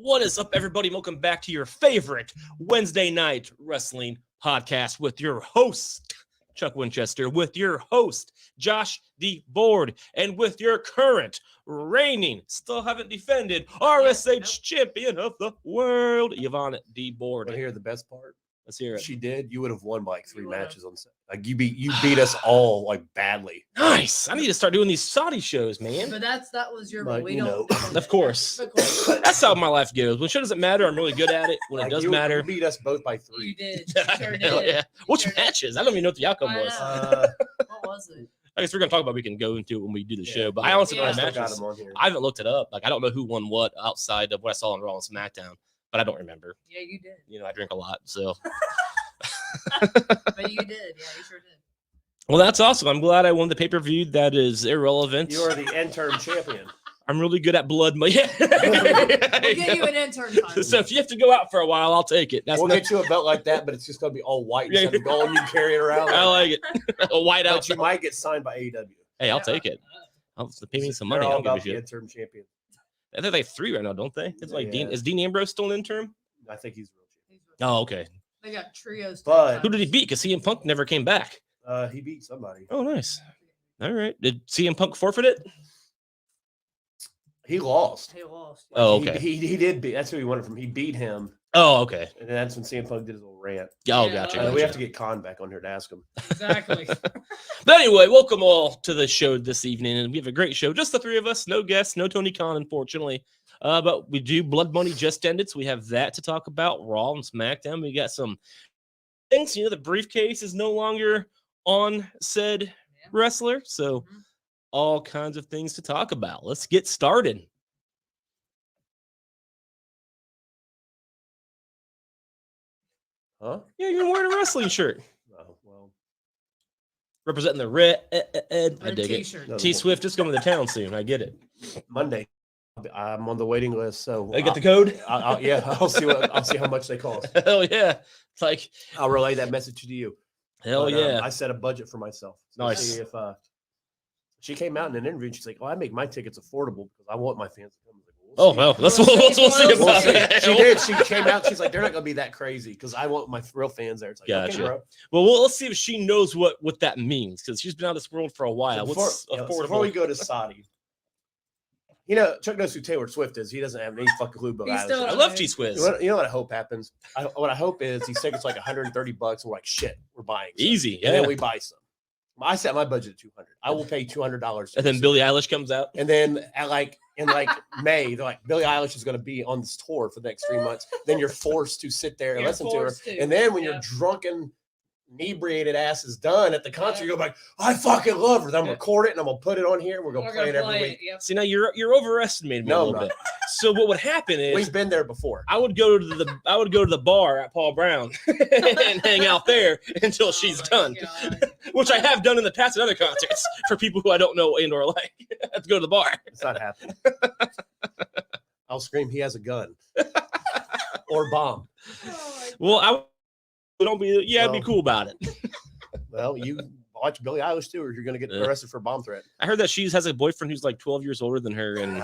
What is up, everybody? Welcome back to your favorite Wednesday night wrestling podcast with your host, Chuck Winchester, with your host, Josh D. Board, and with your current reigning, still haven't defended, RSH champion of the world, Yvonne D. Board. Want to hear the best part? Let's hear it. She did. You would have won by like 3 matches on set. Like you beat us all like badly. Nice. I need to start doing these Saudi shows, man. But that was your But, we you don't. Of course. That's how my life goes. When shit doesn't matter, I'm really good at it. When Like, it does you matter, beat us both by 3. You did. You sure did. hell yeah. Which sure did. matches? I don't even know what the outcome I was. know. What was it? I guess we're gonna talk about. We can go into it when we do the Yeah, show. But yeah, I honestly yeah. don't I have still got matches. them on here. I haven't looked it up. Like I don't know who won what outside of what I saw on Raw and SmackDown. But I don't remember. Yeah, you did. You know, I drink a lot, so. But you did. Yeah, you sure did. Well, that's awesome. I'm glad I won the pay-per-view. That is irrelevant. You are the interim champion. I'm really good at blood money. We'll get you an intern time. So if you have to go out for a while, I'll take it. That's We'll not, get you a belt like that, but it's just gonna be all white instead of gold. And you carry it around. I like it. A white But out. you might get signed by AEW. Hey, I'll take it. I'll pay me some money. They're I all don't give a about the shit. interim champion. They're like 3 right now, don't they? It's like Yeah. Is Dean Ambrose still an interim? I think he's real champion. Oh, okay. They got trios. But- Who did he beat? Because CM Punk never came back. He beat somebody. Oh, nice. All right. Did CM Punk forfeit it? He lost. He lost. Oh, okay. He did beat. That's who he won it from. He beat him, Oh, okay. and that's when CM Punk did his little rant. Oh, Yeah, gotcha. well, We have gotcha. to get Khan back on here to ask him. Exactly. But anyway, welcome all to the show this evening. And we have a great show. Just the 3 of us. No guests. No Tony Khan, unfortunately. But we do. Blood Money just ended. So we have that to talk about. Raw and SmackDown. We got some things. You know, the briefcase is no longer on said Yeah. wrestler. So Mhm. all kinds of things to talk about. Let's get started. Huh? Yeah, you're wearing a wrestling shirt. Oh, well. Representing the red. I Red dig it. t-shirt. No. T Swift just coming to town soon. I get it. Monday, I'm on the waiting list. So I get the code. I'll see how much they cost. Hell yeah. It's like, I'll relay that message to you. hell But, yeah. I set a budget for myself. So Nice. see if she came out in an interview and she's like, "Oh, I make my tickets affordable because I want my fans to come." I was like, Oh, see." well, we'll see We'll about We'll see. that. She did. She came out. She's like, "They're not gonna be that crazy because I want my real fans there." It's like, Gotcha. okay, bro. Well, let's see if she knows what that means because she's been out of this world for a while. So What's so affordable? before we go to Saudi, you know, Chuck knows who Taylor Swift is. He doesn't have any fucking clue about He's Eilish. still- I love T Swizz. You know what I hope happens? What I hope is these tickets like $130, and we're like, shit, we're buying some. Easy, And yeah. then we buy some. I set my budget at $200. I will pay $200. And then Billie Eilish comes out. And then in May, they're like, Billie Eilish is going to be on this tour for the next 3 months. Then you're forced to sit there and You're listen to her. forced to, And then when yeah. your drunken, inebriated ass is done at the concert, you go back, I fucking love her. Then I'm Yeah. gonna record it and I'm gonna put it on here. We're gonna We're play it gonna every play week. it. Yep. See, now you're overestimating me No, a I'm little not. bit. So what would happen is We've been there before. I would go to the bar at Paul Brown and hang out there until she's Oh my done, God. which I have done in the past at other concerts for people who I don't know and or like. I have to go to the bar. It's not happening. I'll scream, he has a gun or bomb. Oh Well, I don't be. Yeah, I'd be Well. cool about it. Well, you watch Billie Eilish too, or you're gonna get Yeah. arrested for a bomb threat. I heard that she has a boyfriend who's like 12 years older than her, and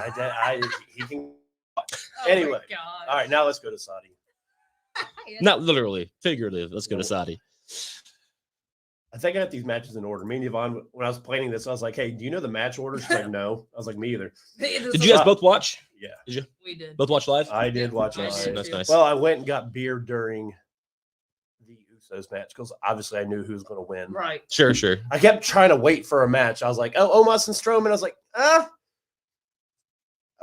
He can. my Anyway, God. All right, now let's go to Saudi. Yeah. not literally, figuratively. Let's go to No. Saudi. I think I got these matches in order. Me and Yvonne, when I was planning this, I was like, "Hey, do you know the match order?" She's like, "No." I was like, "Me either." Did you guys both watch? Yeah, We did. Both watch live? I did watch I it. Nice, did nice, too. nice. Well, I went and got beer during the Usos match because obviously I knew who was going to win. Right. Sure, sure. I kept trying to wait for a match. I was like, "Oh, Omos and Strowman." I was like,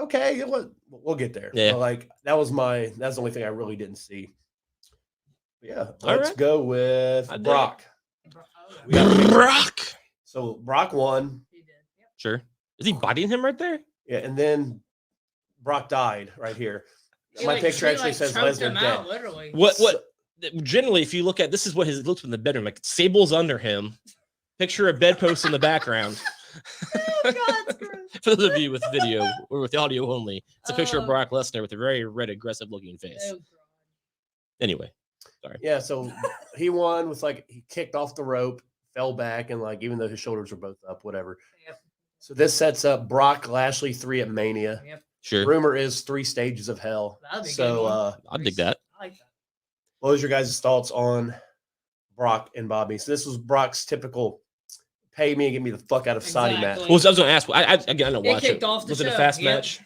okay, we'll get there." Yeah. But like that's the only thing I really didn't see. But yeah, All let's right. go with I dig Brock. Oh, We got Brock. So Brock won. he did. Yep. Sure. Is he biting him right there? Yeah, and then Brock died right here. He, My like, picture he, actually like, says choked Lesnar him dead. out, literally. What? Generally, if you look at this, is what his looks in the bedroom like. Sable's under him. Picture a bedpost in the background. Oh, God, it's gross. For those of you with video or with audio only, it's a picture of Oh. Brock Lesnar with a very red, aggressive-looking face. Oh, God. Anyway, sorry. Yeah, so he won with he kicked off the rope, fell back, and even though his shoulders were both up, whatever. Yep. So this sets up Brock Lashley 3 at Mania. Yep. Sure. Rumor is 3 stages of hell. That'd be a good So, one. I'll dig that. I like that. what was your guys' thoughts on Brock and Bobby? So this was Brock's typical pay me and get me the fuck out of Saudi match. Exactly. Well, I was going to ask. Again, I don't It watch it. kicked off the Was it a show, fast yep. match?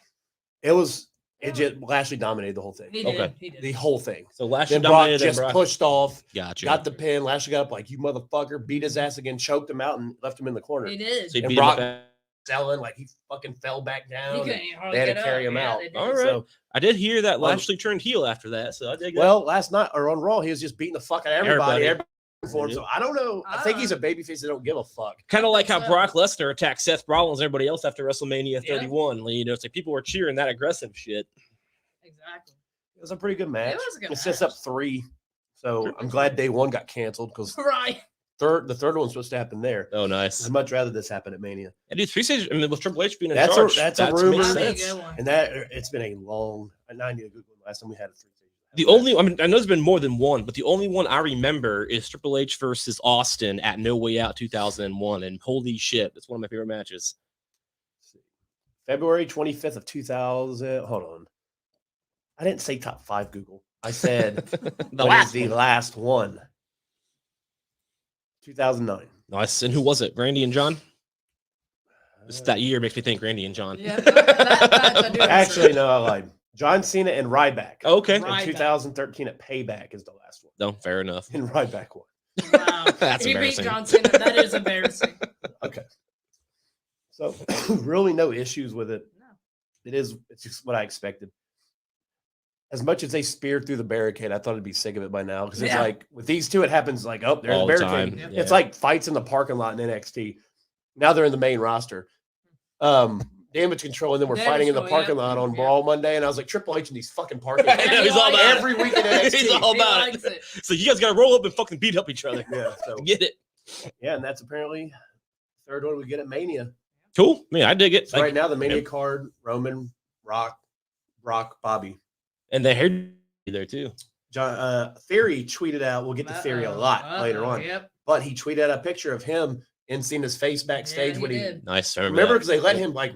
It just Lashley dominated the whole thing. He did. Okay. He did. The whole thing. So Lashley Then Brock dominated. just pushed off, Gotcha. got the pin. Lashley got up like, you motherfucker, beat his ass again, choked him out, and left him in the corner. He did. So he And beat Brock- him up. Selling like he fucking fell back He down. couldn't and hardly They had to get carry up. him Yeah, out. they did. All right. So, I did hear that Lashley turned heel after that, so I dig that. well, last night or on Raw, he was just beating the fuck out of everybody. Everybody. For him. So I don't know. I think he's a babyface that don't give a fuck. Kind of like how So- Brock Lesnar attacked Seth Rollins and everybody else after WrestleMania Yeah. 31. You know, it's like people were cheering that aggressive shit. Exactly. It was a pretty good match. It was a good It's just match. up 3. So I'm glad day 1 got canceled because Right. the third one's supposed to happen there. Oh, nice. I'd much rather this happen at Mania. And dude, 3 stages. I mean, with Triple H being in That's a- charge, that's a that rumor. makes That'd be a sense. good one. And that it's been a long. I need to Google it. Last time we had a 3 stages. The only, I mean, I know there's been more than one, but the only one I remember is Triple H versus Austin at No Way Out 2001. And holy shit, that's one of my favorite matches. February 25th of 2000. Hold on. I didn't say top 5 Google. I said The what last is the one. last one? 2009. Nice. And who was it? Randy and John? Just that year makes me think Randy and John. Yeah, that match I do Actually, no, I lied. John Cena and Ryback. Okay. Right. In 2013 at Payback is the last one. No, fair enough. And Ryback won. Wow. That's he beat embarrassing. John Cena. That is embarrassing. Okay. So really no issues with it. No. It's just what I expected. As much as they speared through the barricade, I thought I'd be sick of it by now. Because it's Yeah. like with these two, it happens like, oh, there's All a the barricade. time. It's like fights in the parking lot in NXT. Now they're in the main roster. Damage Control, and then we're Damage fighting in the Control, parking yeah. lot on Yeah. Raw Monday, and I was like, Triple H in these fucking parking I lots. know, he's all about it. every week in NXT. He's all He about likes it. it. So you guys got to roll up and fucking beat up each other. Yeah, so Get it. yeah, and that's apparently the third one we get at Mania. Cool. Yeah, I dig it. So right now, the Mania Yep. card: Roman, Brock, Bobby. And they heard you there too. John Theory tweeted out. We'll get to Theory a lot later on, Yep. but he tweeted out a picture of him and seeing his face backstage Yeah, when he did. Nice. I remember remember because they let him like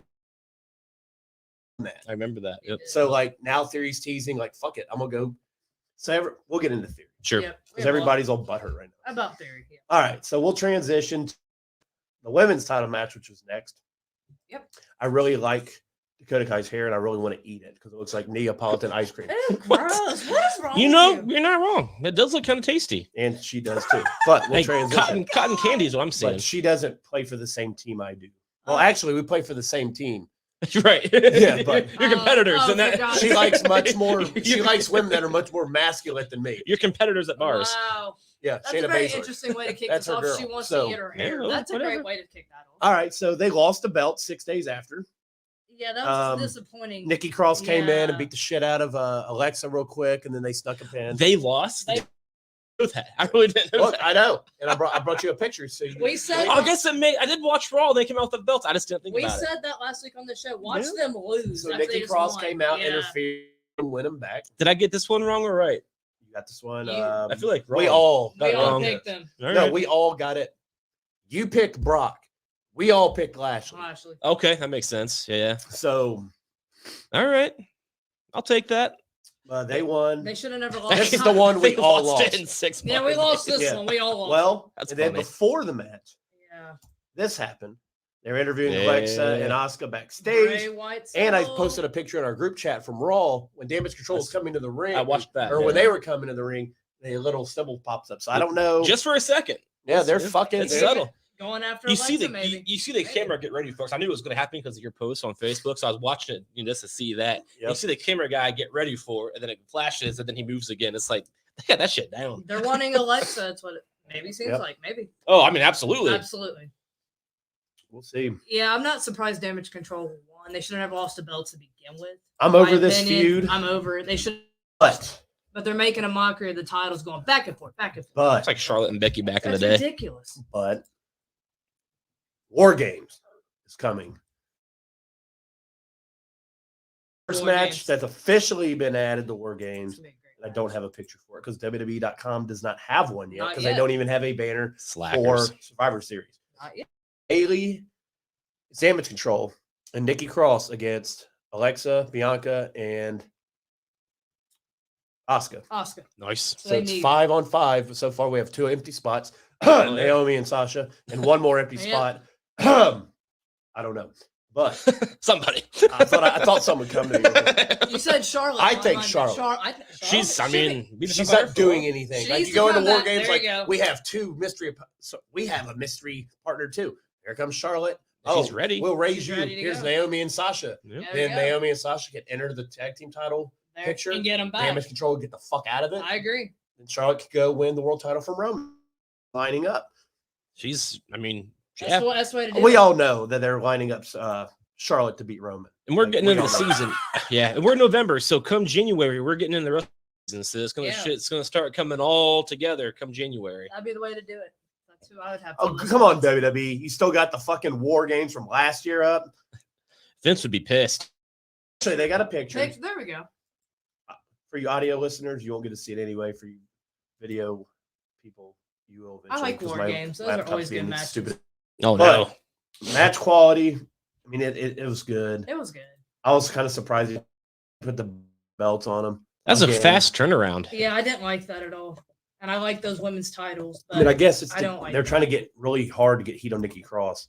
that. I remember that. He Yep. did. So like now Theory's teasing like fuck it, I'm gonna go. So we'll get into Theory Sure. Yep. because everybody's all butthurt right now. about Theory. Yeah. All right, so we'll transition to the women's title match, which was next. Yep. I really like Dakota Kai's hair, and I really want to eat it because it looks like Neapolitan ice cream, Ew, gross. What is wrong You with know, you? you're not wrong. It does look kind of tasty. and she does too. But we'll Hey, transition. cotton candy is what I'm saying. But she doesn't play for the same team I do. Well, Oh. actually, we play for the same team. You're right. Yeah, but- your competitors Oh, and that God. She likes much more. She Your- likes women that are much more masculine than me. your competitors at bars. Wow. Yeah, That's Shayna a very Baszler. interesting way to kick That's this her off. girl. She wants So- to get her hair. Yeah, That's a whatever. great way to kick that off. All right, so they lost the belt 6 days after. Yeah, that was Um, disappointing. Nikki Cross came in and Yeah. beat the shit out of Alexa real quick, and then they snuck a pin. They lost. They- I know that. I really didn't know Well, that. I know, and I brought you a picture. So you, We said- I guess it may. I did watch Raw. They came out with the belts. I just didn't think We about it. said that last week on the show. Watch Yeah. them lose. so after they Nikki just Cross won. came out, Yeah. interfered, and win them back. Did I get this one wrong or right? You got this one. You- I feel like we wrong. all got We it all wrong. picked them. All No, right. we all got it. You picked Brock. We all picked Lashley. Ashley. Okay, that makes sense. Yeah. So All right. I'll take that. they won. They should have never lost. This is the one we They all lost it lost. in 6 months. Yeah, we lost this Yeah. one. We all lost. Well, That's and then funny. before the match, yeah. this happened. They were interviewing Yeah. Alexa and Asuka backstage. Bray Wyatt And I Soul. posted a picture in our group chat from Raw when Damage Control was coming to the ring. I watched that. Or yeah. when they were coming to the ring, a little symbol pops up. So I don't know. Just for a second. yeah, they're It's fucking. It's they're- subtle. going after You Alexa, see the maybe. you see the Maybe. camera get ready, folks. I knew it was going to happen because of your post on Facebook. So I was watching it, just to see that. Yep. You see the camera guy get ready for it, and then it flashes, and then he moves again. It's like, they got that shit down. They're wanting Alexa. That's what it maybe seems Yep. like. Maybe. Oh, I mean, absolutely. Absolutely. We'll see. Yeah, I'm not surprised Damage Control won. They should have never lost the belt to begin with. I'm In over my this opinion. feud, I'm over it. They should, but but they're making a mockery of the titles, going back and forth, back and forth. It's like Charlotte and Becky back in the That's day. ridiculous. War Games is coming. First War match Games. that's officially been added to War It's Games. gonna be a great I match. don't have a picture for it because WWE.com does not have one yet Not because they yet. don't even have a banner for Slackers. Survivor Series. Not yet. Bailey, Damage Control, and Nikki Cross against Alexa, Bianca, and Asuka. Oscar. Nice. So it's 5-on-5. So far, we have 2 empty spots. Naomi and Sasha, and 1 more empty spot. I don't know, but Somebody. I thought someone would come to me. You said Charlotte. I think Charlotte. She's She's not doing anything. Like She's you go into done War that. Games, There like you go. we have 2 mystery. So we have a mystery partner too. Here comes Charlotte. She's ready. We'll raise She's you. ready to Here's go. Naomi and Sasha. Yep. There we Then go. Naomi and Sasha can enter the tag team title There, picture. and get them back. Damage control, get the fuck out of it. I agree. And Charlotte could go win the world title from Roman. Lining up. She's, I mean, That's the way to do We it. all know that they're lining up Charlotte to beat Roman. and we're Like, getting we into the all know. season. Yeah, and we're in November, so come January, we're getting in the rest of the season. So it's gonna Yeah. it's gonna start coming all together come January. That'd be the way to do it. That's who I would have. Oh, to come on, WWE. You still got the fucking War Games from last year up. Vince would be pissed. Actually, they got a picture. There we go. For you audio listeners, you won't get to see it anyway. For you video people, you will eventually. I like 'cause War my Games. Those are laptop's always being good matches. Stupid. Oh But- no. Match quality. I mean, it was good. It was good. I was kind of surprised he put the belts on them. That's a Again. fast turnaround. Yeah, I didn't like that at all. And I like those women's titles. But I mean, I guess it's I don't like they're that. trying to get really hard to get heat on Nikki Cross.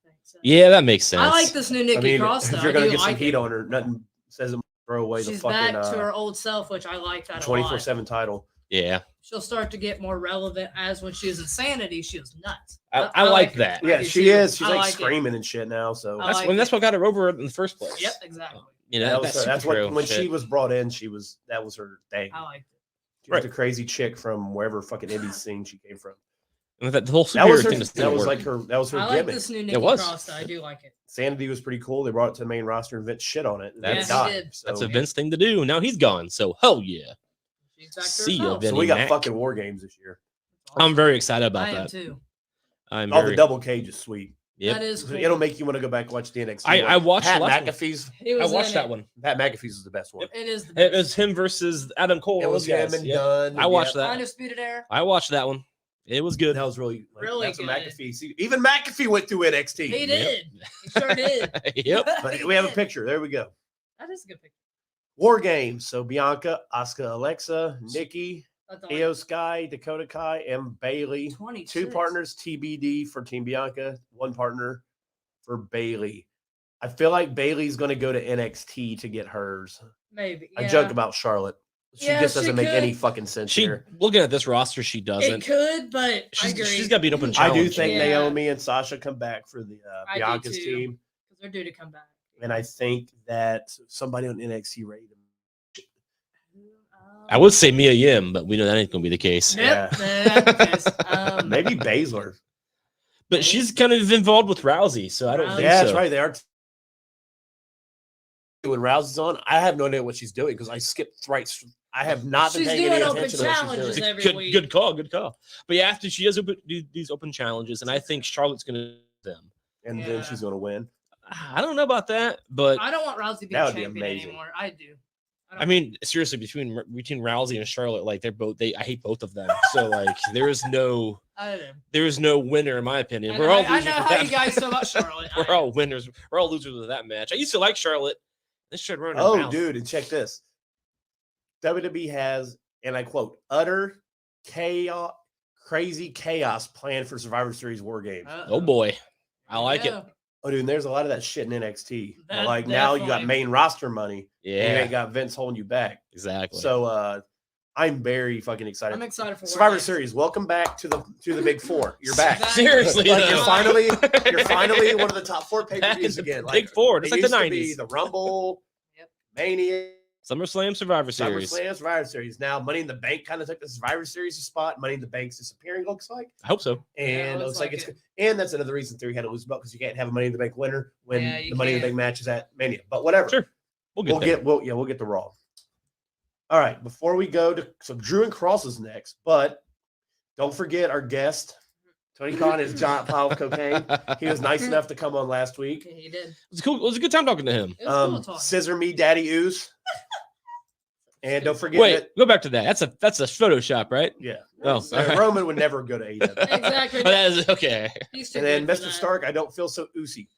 I think so. Yeah, that makes sense. I like this new Nikki I mean, Cross. Though. if you're I gonna do get some like heat it. on her, nothing says them throw away She's the back fucking to her old self, which I like that a 24/7 lot. title. Yeah, She'll start to get more relevant as when she was Insanity, she was nuts. I like it. that. I Yeah, do she too. is. She's I like like it. screaming and shit now. So I That's like when that's it. what got her over in the first place. Yep, exactly. You know, that's what superhero when shit. she was brought in, that was her thing. I like it. She was a crazy chick from wherever fucking indie scene she came from. And the whole That was superhero her. thing just That didn't was work. like her. That was her I like gimmick. this new Nikki was. Cross. Though. I do like it. Sanity was pretty cool. They brought it to the main roster and Vince shit on it. And Yeah, then it he died. did. So, That's a Vince thing to do. Now he's gone, so hell yeah. She's back to See ya, herself. Vince. so we got Mac. fucking War Games this year. I'm very excited about I am that. too. I'm All very. the double cage is sweet. Yep. That is cool. It'll make you want to go back and watch the NXT. I watched Pat the last one. McAfee's. He I was watched in that it. one. Pat McAfee's is the best one. It is the It best. was him versus Adam Cole. It was those him guys. and Yep. Dunn. I watched that. Undisputed Era. I watched that one. It was good. That was really, Really that's a good. McAfee. See, even McAfee went through NXT. He did. He sure did. Yep. But we have a picture. There we go. That is a good picture. War Games. So Bianca, Asuka, Alexa, Nikki, That's all. Io Sky, Dakota Kai, and Bailey. 26. 2 partners TBD for Team Bianca. 1 partner for Bailey. I feel like Bailey's going to go to NXT to get hers. Maybe. I yeah. joke about Charlotte. She Yeah, just she doesn't make could. any fucking sense She here. looking at this roster, she It doesn't. could, but I agree. She's got to be an open I challenge. do think Yeah. Naomi and Sasha come back for the I do Bianca's too. team. Because they're due to come back. And I think that somebody on NXT rated them. I would say Mia Yim, but we know that ain't gonna be the case. Yep. that's Maybe Baszler. But she's kind of involved with Rousey, so I don't think Yeah, so. that's right. They are. When Rousey's on, I have no idea what she's doing because I skipped right. I have not been She's paying doing any open attention to what she's challenges doing. every Good, week. good call, good call. But yeah, after she does do these open challenges, and I think Charlotte's gonna do them. And Yeah. then she's going to win. I don't know about that, but I don't want Rousey to be That would be champion amazing. anymore. I do. I mean, seriously, between Rousey and Charlotte, like they're both. I hate both of them. So like, there is no winner in my opinion. We're all I losers know with how that you guys match. feel about Charlotte. We're all winners. We're all losers with that match. I used to like Charlotte. This should run. Oh, dude, and check this. WWE has, and I quote, utter chaos, crazy chaos planned for Survivor Series War Games. Oh boy, I like it. Oh, dude, and there's a lot of that shit in NXT. But, That like now you got definitely- main roster money. And you Yeah, ain't got Vince holding you back. exactly. So I'm very fucking excited. I'm excited for Survivor War Games. Series, welcome back to the Big Four. You're back. Exactly. Seriously, Like, though. you're finally one of the top 4 Back in pay-per-views the again. Big Four, just it like the used to be 90s. the Rumble, Yep. Mania, SummerSlam Survivor Series. SummerSlam, Survivor Series. Now Money in the Bank kind of took the Survivor Series spot. Money in the Bank's disappearing, looks like. I hope so. Yeah, And it it looks looks like like it's and that's another reason Theory had to lose the belt because you can't have a Money in the Bank winner when Yeah, you the Money in the can't. Bank match is at Mania. But whatever. Sure. We'll get there. We'll get the Raw. All right, before we go to Drew and Cross is next, but don't forget our guest, Tony Khan, is giant pile of cocaine. He was nice enough to come on last week. He did. It was cool. It was a good time talking to him. It was cool talking. Scissor me, Daddy Ooze. And don't forget Wait, that. go back to that. That's a Photoshop, right? Yeah. Oh, So all right. Roman would never go to AEW. Exactly. But that is okay. He's too And then good for Mr. that. Stark, I don't feel so oozy.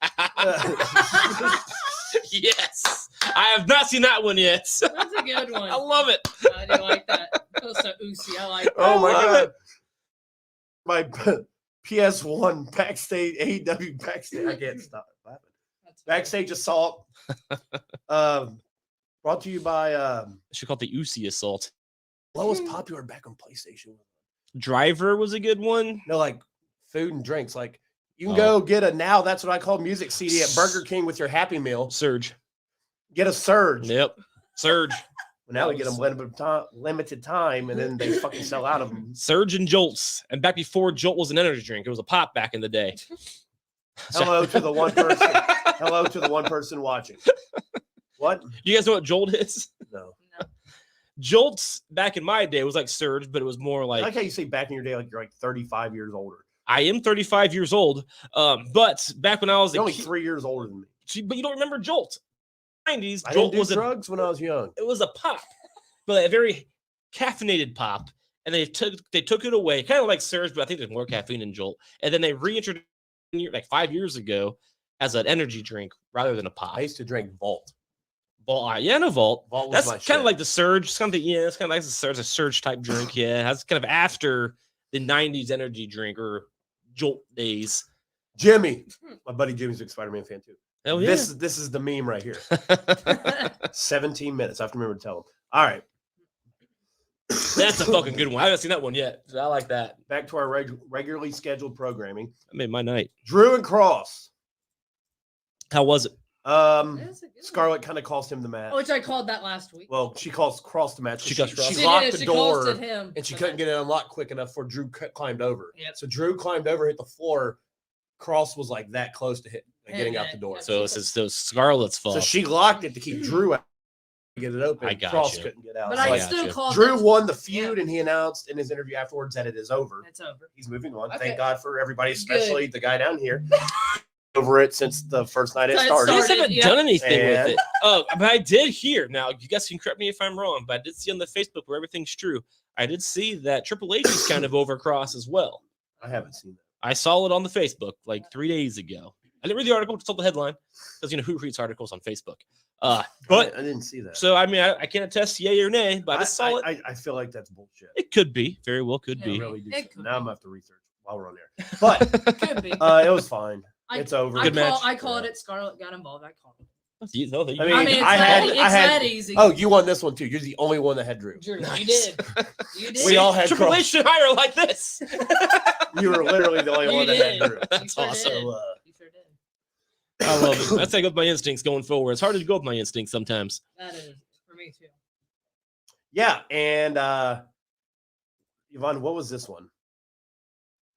Yes. I have not seen that one yet. That's a good one. I love it. I do like that. It feels so oozy. I like that. Oh my love god. My PS1 backstage AEW backstage. I can't stop laughing. That's Backstage assault. Brought to you by She called it the Uzi assault. what was popular back on PlayStation? Driver was a good one. No, like food and drinks. Like you can Oh. go get a now. That's what I call music CD at Burger King with your Happy Meal. Surge. Get a Surge. Yep. Surge. Now we get them limited time, and then they fucking sell out of them. Surge and Jolts. And back before Jolt was an energy drink, it was a pop back in the day. Hello to the one person. Hello to the one person watching. What? You guys know what Jolt is? No. No. Jolts back in my day was like Surge, but it was more I like like how you say back in your day, like you're like 35 years older. I am 35 years old. But back when I was You're a only kid, 3 years older than me. but you don't remember Jolt. 90s, I Jolt didn't was do drugs when I was young. it was a pop, but a very caffeinated pop. And they took it away, kind of like Surge, but I think there's more caffeine in Jolt. And then they reintroduced it like 5 years ago as an energy drink rather than a pop. I used to drink Vault. Vault, yeah, no Vault. Vault was That's my kind shit. of like the Surge. It's kind of it's kind of like a Surge type drink. Yeah, that's kind of after the 90s energy drink or Jolt days. Jimmy. My buddy Jimmy's a big Spider-Man fan too. Oh yeah. This is the meme right here. 17 minutes. I have to remember to tell him. All right. That's a fucking good one. I haven't seen that one yet. I like that. Back to our regularly scheduled programming. That made my night. Drew and Cross. How was it? That's a good one. Scarlett kind of cost him the match. Which I called that last week. Well, she calls Cross the match. She She, calls Cross. she She locked did, the she door costed him and she the couldn't match. get it unlocked quick enough for Drew climbed over. Yep. So Drew climbed over, hit the floor. Cross was like that close to getting out the door. Yeah. So it's Scarlett's fault. So she locked it to keep Drew out to get it open. I got Cross you. couldn't get out. But So, I got still you. called Drew it. won the feud, and he announced in his interview afterwards that it is over. It's over. He's moving on. Okay. Thank God for everybody, Good. especially the guy down here. Over it since the first night it So it started. I just started. haven't Yeah. done anything with And- it. Oh, but I did hear. Now, you guys can correct me if I'm wrong, but I did see on the Facebook where everything's true. I did see that Triple H is kind of over Cross as well. I haven't seen that. I saw it on the Facebook like 3 days ago. I didn't read the article, just saw the headline because who reads articles on Facebook? But I didn't see that. so I mean, I can't attest yay or nay, but I just saw it. I feel like that's bullshit. It could be, very well could Yeah. be. I really do. It So could now I'm be. gonna have to research while we're on there. But Could be. it was fine. It's over. Good match. I called it. Scarlett got involved. I called it. No, they- I mean, I mean, it's, I that, had- it's I had- that easy. Oh, you won this one too. You're the only one that had Drew. Drew, Nice. you did. You did. We all had Triple Cross. H should hire like this. You were literally the only You one that did. had Drew. That's sure awesome. did. So, You sure did. I love it. That's how I go with my instincts going forward. It's hard to go with my instincts sometimes. That is for me too. yeah, and Yvonne, what was this one?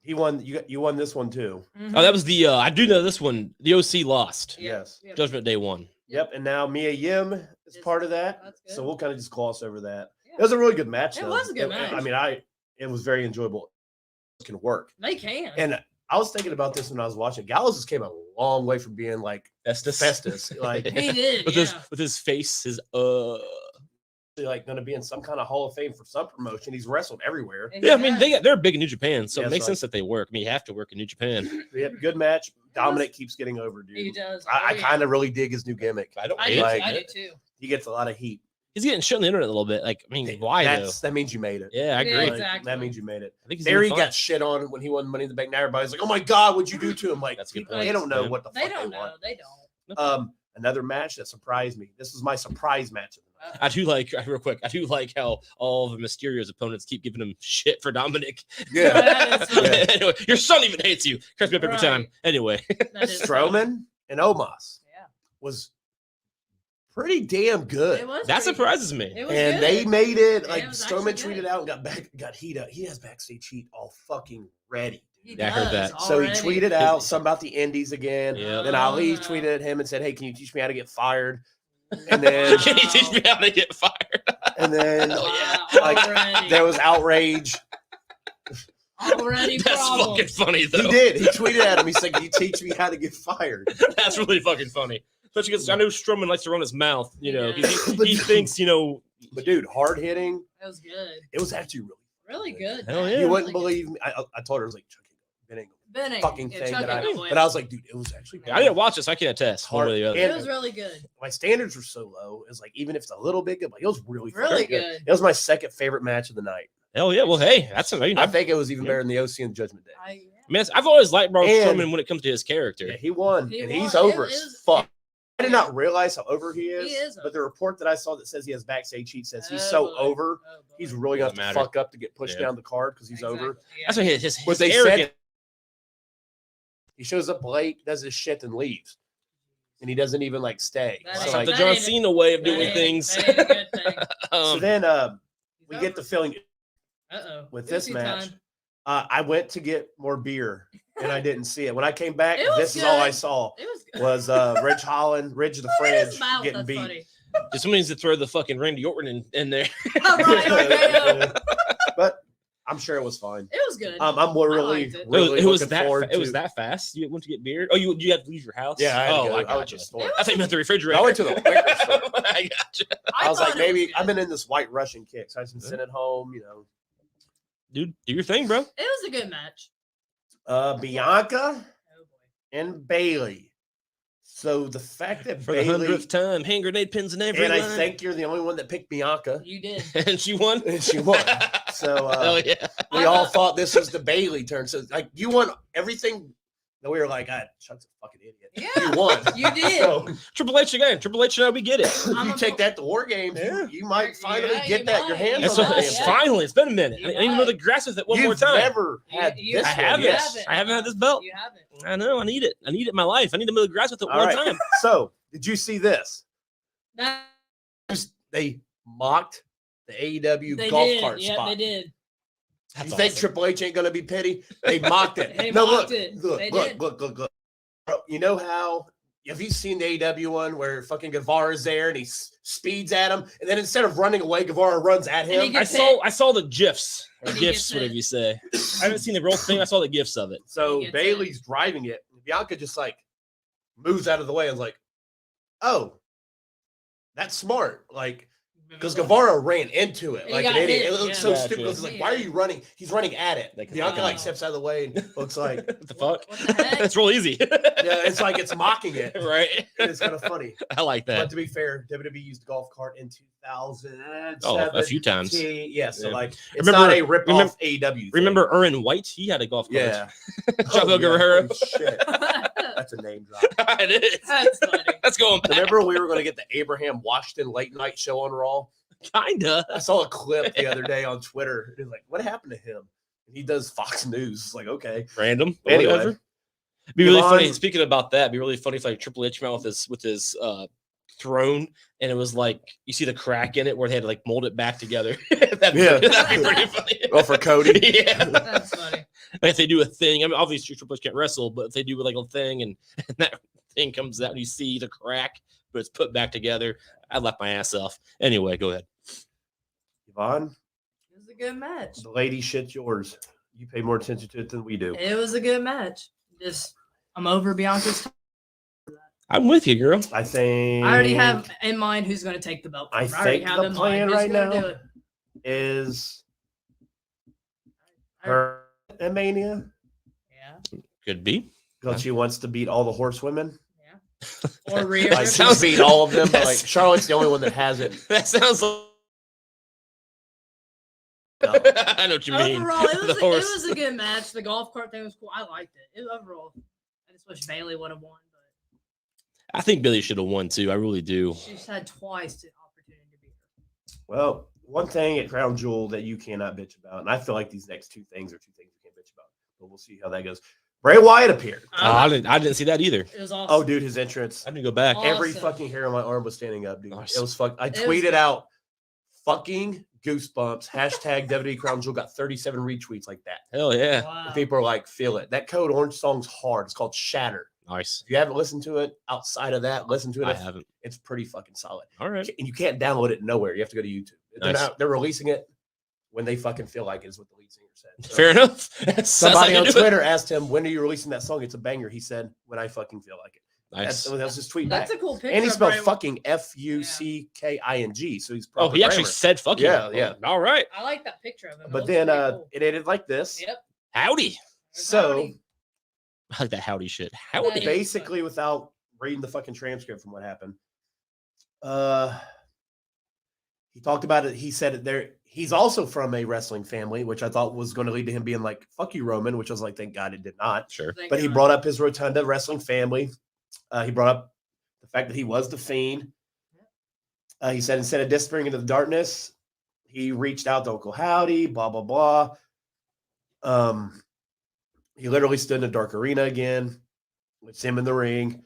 He won. You won this one too. Oh, that was the. I do know this one. The OC lost. Yeah. Yes. Yeah. Judgment Day won. Yep. And now Mia Yim is Is- part of that. That's good. So we'll kind of just gloss over that. Yeah. It was a really good match. It though. was a good match. I mean, it was very enjoyable. It can work. They can. And I was thinking about this when I was watching. Gallows has came a long way from being like Festus, like he did. with Yeah. his face, his like going to be in some kind of Hall of Fame for some promotion. He's wrestled everywhere. And he Yeah, I mean has. they're big in New Japan, so Yeah, it makes so sense that they work. I mean, you have to work in New Japan. We had a good match. Dominic keeps getting over, dude. He does. I kind of really dig his new gimmick. I don't I hate do. it. like I do it. too. He gets a lot of heat. He's getting shit on the internet a little bit. Like, I mean, why though? That means you made it. Yeah, I Yeah, agree. exactly. That means you made it. I think he's There he doing fine. got shit on when he won Money in the Bank. Now everybody's like, "Oh my god, what'd you do to him?" Like, That's a good people, point. they don't know Yeah. what the They fuck don't they know. want. They don't. Another match that surprised me. This was my surprise match of the night. I do like real quick. I do like how all of Mysterio's opponents keep giving him shit for Dominic. That is funny. Anyway, your son even hates you. Cracks me up every Right. time. Anyway, That is funny. Strowman and Omos Yeah. was pretty damn good. It was. that pretty- surprises me. It was And good. they made it Yeah, like it was Strowman actually tweeted good. out and got heat up. He has backstage heat all fucking ready. He Yeah, I heard does that. So he already. tweeted out something about the Indies again. Yeah. Then Ali Oh, no. tweeted at him and said, "Hey, can you teach me how to get fired?" And then Can you teach me how to get fired? and then Hell yeah. Wow, like, already. there was outrage. Already That's problems. fucking funny though. He did. He tweeted at him. He said, "Can you teach me how to get fired?" That's really fucking funny. Especially because I know Strowman likes to run his mouth. You know, 'cause Yeah. he thinks But dude, hard hitting. That was good. It was actually really. Really good. Hell man. yeah. You Really wouldn't good. believe me. I told her, I was like, "Chucky, Ben ain't fucking thing Chuck that ain't no but I was like, dude, it was actually I didn't watch this. I can't attest. One Hard. way or the other. It was really good. My standards were so low. It's like even if it's a little bit good, like it was really Really fucking good. good. It was my second favorite match of the night. Hell yeah. Well, hey, that's amazing. I think it was even better than the OC and Judgment Day. Man, I've always liked Braun And- Strowman when it comes to his character. Yeah, he won, He and won. he's over It as was- fuck. I did not realize how over he is. He is But the report that I saw that says he has backstage heat says he's Oh, so boy. over. Oh, boy. He's really going to Doesn't have to matter. fuck up to get pushed Yeah. down the card because he's over. Yeah. That's what his What they arrogant. said, he shows up late, does his shit, and leaves. And he doesn't even like stay. That So, It's ain't- not like, the that John ain't- Cena way of That doing ain't- things. that ain't a good thing. so then we He's get the over. feeling Uh-oh. with this Oopsie match. time. I went to get more beer and I didn't see it. When I came back, It was this is all I good. saw It was good. was Ridge Holland, Ridge of the Look at his Fridge mouth, getting that's beat. funny. Just someone needs to throw the fucking Randy Orton in there. Right. But I'm sure it was fine. It was good. I'm I really, liked it. really it was looking that. forward It was to. that fast. You went to get beer. Oh, you had to leave your house. Yeah, I had oh, to go. I I went got to you. the store. I think you meant the refrigerator. I went to the liquor store. I got you. I was thought like, it maybe good. I've been in this white Russian kick, so I've been sitting at home, Dude, do your thing, bro. It was a good match. Bianca Oh boy. and Bailey. So the fact that For the Bailey, 100th time, hand grenade pins in every and I line. think you're the only one that picked Bianca, You did. and she won. and she won. So Hell yeah. we all thought this was the Bailey turn. So like you won everything. That we were like, Chuck's a fucking idiot. Yeah. You won. You did. So Triple H again. Triple H, now we get it. if you take that to War Games, Yeah. you might finally Yeah, get you that your might. hands It's, on that. it's damn yeah. thing. finally. It's been a minute. You I didn't even know the grass with it one more You've time. never had You- this I one haven't. yet. I haven't had this belt. You haven't. I know. I need it. I need it in my life. I need to know the grass with it All one right. time. So did you see this? That- They mocked the AEW They golf did. cart Yeah, spot. they did. That's You think awesome. Triple H ain't gonna be petty? They mocked it. They no, mocked look, it. look, They look, did. look. Bro, you know how? Have you seen the AEW one where fucking Guevara's there and he speeds at him, and then instead of running away, Guevara runs at And he him? gets I saw the gifs. Or And he gifs, gets whatever hit. you say. I haven't seen the real thing. I saw the gifs of it. So He gets Bailey's driving it. And Bianca just like moves out of the way and is like, "Oh, that's smart." Like. Because Guevara ran into it He like an got idiot. hit, It looks yeah. so Gotcha. stupid. It's like, why are you running? He's running at it. Like, Bianca like oh. steps out of the way and looks like, What the fuck? What the heck? That's real easy. yeah, it's like it's mocking it. right. And it's kind of funny. I like But that. to be fair, WWE used the golf cart in 2000. Oh, a few times. Yeah, so Yeah. like it's Remember- not a rip off AEW. thing. Remember Erwin White? He had a golf cart. Yeah. Chavo yeah. Guerrero. Holy shit. That's a name drop. it is. That's funny. That's going back. Remember we were going to get the Abraham Washington late night show on Raw? Kinda. I saw a clip the other day on Twitter. It was like, what happened to him? And he does Fox News. It's like, okay. Random. but Anyway. whatever. Be really Yvonne- funny. Speaking about that, it'd be really funny if like Triple H came out with his throne, and it was like you see the crack in it where they had to like mold it back together. that'd Yeah. be pretty funny. Well, for Cody. yeah. That's funny. Like if they do a thing, I mean, obviously Triple H can't wrestle, but if they do like a thing and that thing comes out and you see the crack, but it's put back together, I'd laugh my ass off. Anyway, go ahead. Yvonne, It was a good match. the lady shit's yours. You pay more attention to it than we do. It was a good match. Just I'm over Bianca's. I'm with you, girl. I think I already have in mind who's going to take the belt. I from her. already think have the in mind plan who's right gonna now- do it. is I- her at Mania Yeah. Could be. because she wants to beat all the horsewomen. Yeah. Or Rhea. Like sounds- she's beat all of them, but like Yes. Charlotte's the only one that hasn't. That sounds like. No. I know what you mean. Overall, it The was, it horse. was a good match. The golf cart thing was cool. I liked it. Overall, I just wish Bailey would have won, but I think Billy should have won too. I really do. she's had twice the opportunity to beat her. Well, one thing at Crown Jewel that you cannot bitch about, and I feel like these next two things are two things you can't bitch about, but we'll see how that goes. Bray Wyatt appeared. I didn't see that either. It was awesome. Oh, dude, his entrance. I didn't go back. Oh, Every Awesome. fucking hair on my arm was standing up, dude. Nice. It was fuck. I was tweeted good. out fucking goosebumps. Hashtag WWE Crown Jewel got 37 retweets like that. Hell yeah. Wow. And people are like, feel it. That Code Orange song's hard. It's called Shatter. Nice. If you haven't listened to it outside of that, listen to it. I haven't. It's pretty fucking solid. All right. And you can't download it nowhere. You have to go to YouTube. Nice. They're releasing it when they fucking feel like it, is what the lead singer said. So Fair enough. That's somebody how on you do it. Twitter asked him, when are you releasing that song? It's a banger. He said, when I fucking feel like it. Nice. That was his tweet back. That's a cool picture. And he of spelled Bray- fucking Fucking. So he's Oh, proper he actually grammar. said fucking. Yeah, yeah. All right. I like that picture of him. It But looks then pretty cool. it ended like this. Yep. Howdy. So Howdy. I like that howdy shit. That Howdy. is- Basically, without reading the fucking transcript from what happened, he talked about it. He said it there. He's also from a wrestling family, which I thought was going to lead to him being like, fuck you, Roman, which I was like, thank God it did not. Sure. Thank But he God. brought up his Rotunda wrestling family. He brought up the fact that he was the Fiend. He said instead of disappearing into the darkness, he reached out to Uncle Howdy, blah, blah, blah. He literally stood in a dark arena again with him in the ring.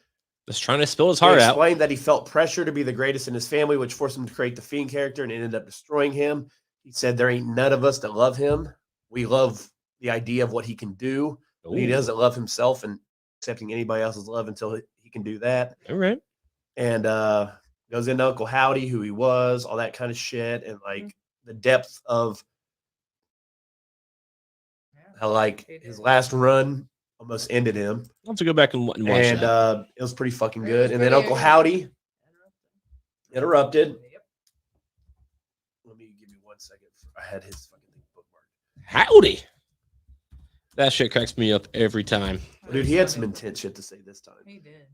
Just trying to spill his He heart out. explained that he felt pressure to be the greatest in his family, which forced him to create the Fiend character and ended up destroying him. He said, there ain't none of us that love him. We love the idea of what he can do. But he Ooh. doesn't love himself and accepting anybody else's love until he can do that. All right. And goes into Uncle Howdy, who he was, all that kind of shit. And like the depth of how like his last run almost ended him. I'll have to go back and watch And that. it was pretty fucking It good. was And then pretty Uncle good. Howdy interrupted. Yep. Let me give you 1 second. I had his fucking thing bookmarked. Howdy. That shit cracks me up every time. Dude, he had some intense shit to say this time. He did.